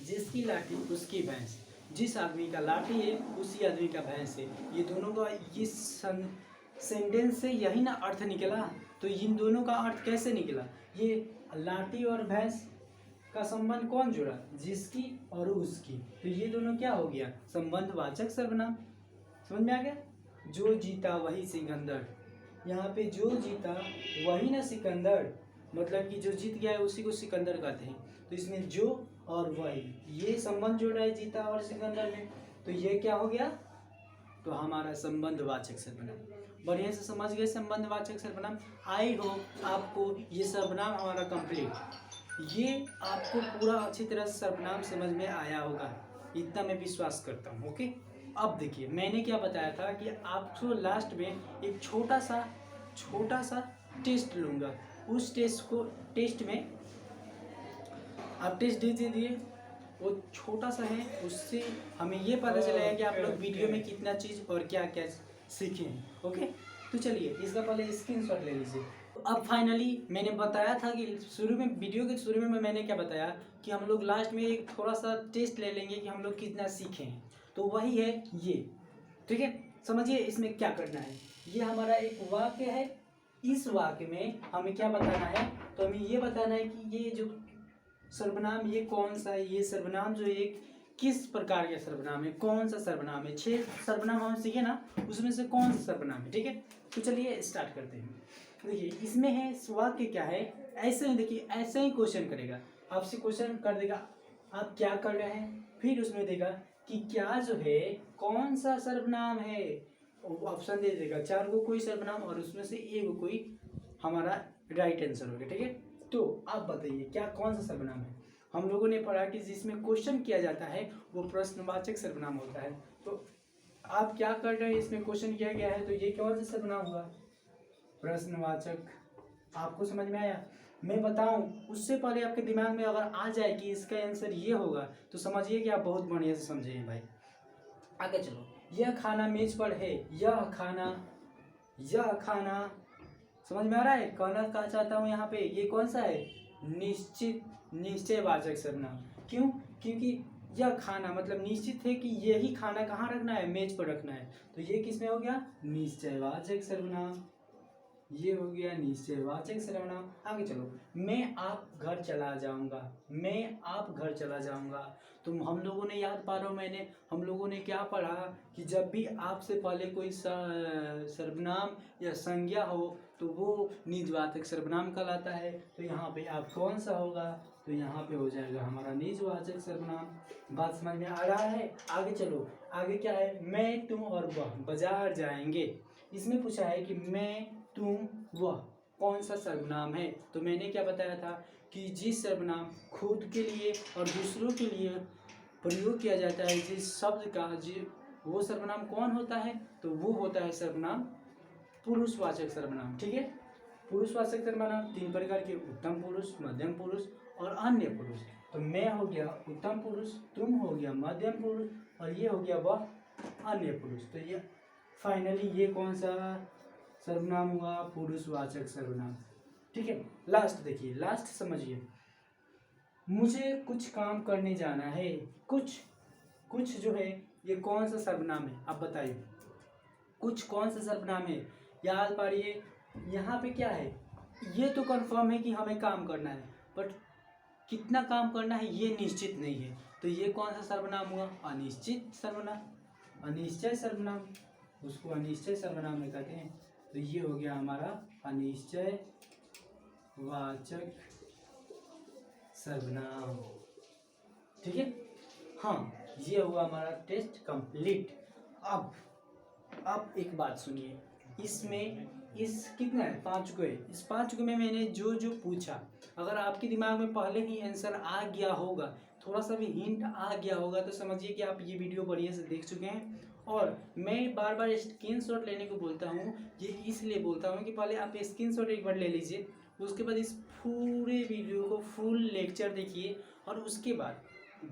जिसकी लाठी उसकी भैंस, जिस आदमी का लाठी है उसी आदमी का भैंस है, ये दोनों का इस सेंटेंस से यही ना अर्थ निकला। तो इन दोनों का अर्थ कैसे निकला, ये लाठी और भैंस का संबंध कौन जुड़ा, जिसकी और उसकी, तो ये दोनों क्या हो गया, संबंधवाचक सर्वनाम। समझ में आ गया, जो जीता वही सिकंदर, यहाँ पे जो जीता वही ना सिकंदर, मतलब कि जो जीत गया है उसी को सिकंदर कहते हैं। तो इसमें जो और वही, ये संबंध जोड़ा है जीता और सिकंदर में, तो ये क्या हो गया, तो हमारा संबंधवाचक सर्वनाम। बढ़िया से समझ गए संबंधवाचक सर्वनाम। आई होप आपको ये सर्वनाम हमारा कंप्लीट, ये आपको पूरा अच्छी तरह से सर्वनाम समझ में आया होगा, इतना मैं विश्वास करता हूँ। ओके, अब देखिए मैंने क्या बताया था कि आपको लास्ट में एक छोटा सा टेस्ट लूँगा, उस टेस्ट में आप टेस्ट दे दीजिए, वो छोटा सा है, उससे हमें ये पता चलेगा कि आप लोग वीडियो में कितना चीज़ और क्या क्या सीखे हैं। ओके, तो चलिए इसका पहले स्क्रीनशॉट ले लीजिए। अब फाइनली मैंने बताया था कि शुरू में, वीडियो के शुरू में मैंने क्या बताया कि हम लोग लास्ट में एक थोड़ा सा टेस्ट ले लेंगे कि हम लोग कितना सीखे हैं, तो वही है ये। ठीक है, समझिए इसमें क्या करना है, ये हमारा एक वाक्य है, इस वाक्य में हमें क्या बताना है, तो हमें ये बताना है कि ये जो सर्वनाम ये कौन सा है, ये सर्वनाम जो एक किस प्रकार का सर्वनाम है, कौन सा सर्वनाम है, 6 सर्वनाम हम सीखे ना, उसमें से कौन सा सर्वनाम है। ठीक है, तो चलिए स्टार्ट करते हैं। देखिए इसमें है वाक्य क्या है, ऐसे ही देखिए, ऐसे ही क्वेश्चन करेगा, आपसे क्वेश्चन कर देगा आप क्या कर रहे हैं, फिर उसमें देगा कि क्या जो है कौन सा सर्वनाम है, ऑप्शन दे देगा 4 को कोई सर्वनाम, और उसमें से एक कोई हमारा राइट आंसर होगा। ठीक है, तो आप बताइए क्या कौन सा सर्वनाम है। हम लोगों ने पढ़ा कि जिसमें क्वेश्चन किया जाता है वो प्रश्नवाचक सर्वनाम होता है, तो आप क्या कर रहे हैं, इसमें क्वेश्चन किया गया है, तो ये कौन सा सर्वनाम हुआ, प्रश्नवाचक। आपको समझ में आया, मैं बताऊं उससे पहले आपके दिमाग में अगर आ जाए कि इसका आंसर ये होगा, तो समझिए कि आप बहुत बढ़िया से समझिए भाई। आगे चलो, यह खाना मेज पर है, यह खाना समझ में आ रहा है, कहना क्या चाहता हूँ यहाँ पे, ये कौन सा है, निश्चयवाचक सर्वनाम। क्यों, क्योंकि यह खाना मतलब निश्चित है कि यही खाना कहाँ रखना है, मेज पर रखना है, तो ये किसमें हो गया, निश्चयवाचक सर्वनाम, ये हो गया निश्चयवाचक सर्वनाम। आगे चलो, मैं आप घर चला जाऊंगा, तो हम लोगों ने याद पा रहा हूँ मैंने, हम लोगों ने क्या पढ़ा कि जब भी आपसे पहले कोई सर्वनाम या संज्ञा हो तो वो निजवाचक सर्वनाम कहलाता है। तो यहाँ पे आप कौन सा होगा, तो यहाँ पे हो जाएगा हमारा निजवाचक सर्वनाम। बात समझ में आ रहा है? आगे चलो, आगे क्या है, मैं तुम और वह बाजार जाएंगे। इसमें पूछा है कि मैं तुम वह कौन सा सर्वनाम है। तो मैंने क्या बताया था कि जिस सर्वनाम खुद के लिए और दूसरों के लिए प्रयोग किया जाता है, जिस शब्द का वो सर्वनाम कौन होता है, तो वो होता है सर्वनाम पुरुषवाचक सर्वनाम। ठीक है, पुरुषवाचक सर्वनाम 3 प्रकार के, उत्तम पुरुष, मध्यम पुरुष और अन्य पुरुष। तो मैं हो गया उत्तम पुरुष, तुम हो गया मध्यम पुरुष और ये हो गया वह अन्य पुरुष। तो ये फाइनली ये कौन सा सर्वनाम हुआ, पुरुषवाचक सर्वनाम। ठीक है, लास्ट देखिए, लास्ट समझिए, मुझे कुछ काम करने जाना है। कुछ कुछ जो है ये कौन सा सर्वनाम है, आप बताइए, कुछ कौन सा सर्वनाम है, याद पाइए। यहाँ पे क्या है, ये तो कंफर्म है कि हमें काम करना है, बट कितना काम करना है ये निश्चित नहीं है। तो ये कौन सा सर्वनाम हुआ, अनिश्चित सर्वनाम, अनिश्चय सर्वनाम, उसको अनिश्चय सर्वनाम में कहते हैं। तो ये हो गया हमारा अनिश्चय वाचक सर्वनाम। ठीक है, हाँ, ये हुआ हमारा टेस्ट कंप्लीट। अब एक बात सुनिए, इसमें इस कितना है, 5 को है। इस 5 को में मैंने जो जो पूछा, अगर आपके दिमाग में पहले ही आंसर आ गया होगा, थोड़ा सा भी हिंट आ गया होगा, तो समझिए कि आप ये वीडियो बढ़िया से देख चुके हैं। और मैं बार बार स्क्रीनशॉट लेने को बोलता हूँ, ये इसलिए बोलता हूँ कि पहले आप स्क्रीनशॉट एक बार ले लीजिए, उसके बाद इस पूरे वीडियो को फुल लेक्चर देखिए और उसके बाद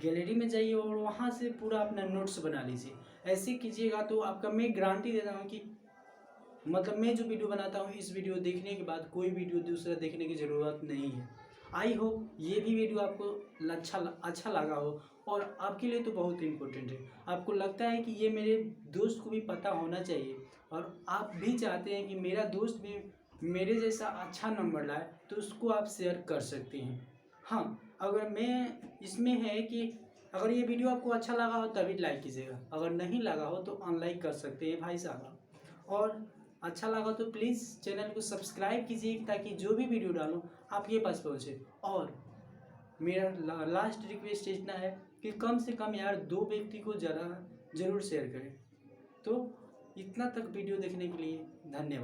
गैलरी में जाइए और वहाँ से पूरा अपना नोट्स बना लीजिए। ऐसे कीजिएगा तो आपका, मैं गारंटी देता हूँ कि मतलब मैं जो वीडियो बनाता हूँ, इस वीडियो देखने के बाद कोई वीडियो दूसरा देखने की ज़रूरत नहीं है। आई होप ये भी वीडियो आपको अच्छा लगा हो और आपके लिए तो बहुत इम्पोर्टेंट है। आपको लगता है कि ये मेरे दोस्त को भी पता होना चाहिए और आप भी चाहते हैं कि मेरा दोस्त भी मेरे जैसा अच्छा नंबर लाए, तो उसको आप शेयर कर सकते हैं। हाँ, अगर मैं इसमें है कि अगर ये वीडियो आपको अच्छा लगा हो तभी लाइक कीजिएगा, अगर नहीं लगा हो तो अनलाइक कर सकते हैं भाई साहब। और अच्छा लगा तो प्लीज़ चैनल को सब्सक्राइब कीजिए ताकि जो भी वीडियो डालूँ आपके पास पहुँचे। और मेरा लास्ट रिक्वेस्ट इतना है कि कम से कम यार 2 व्यक्ति को ज़रूर शेयर करें। तो इतना तक वीडियो देखने के लिए धन्यवाद।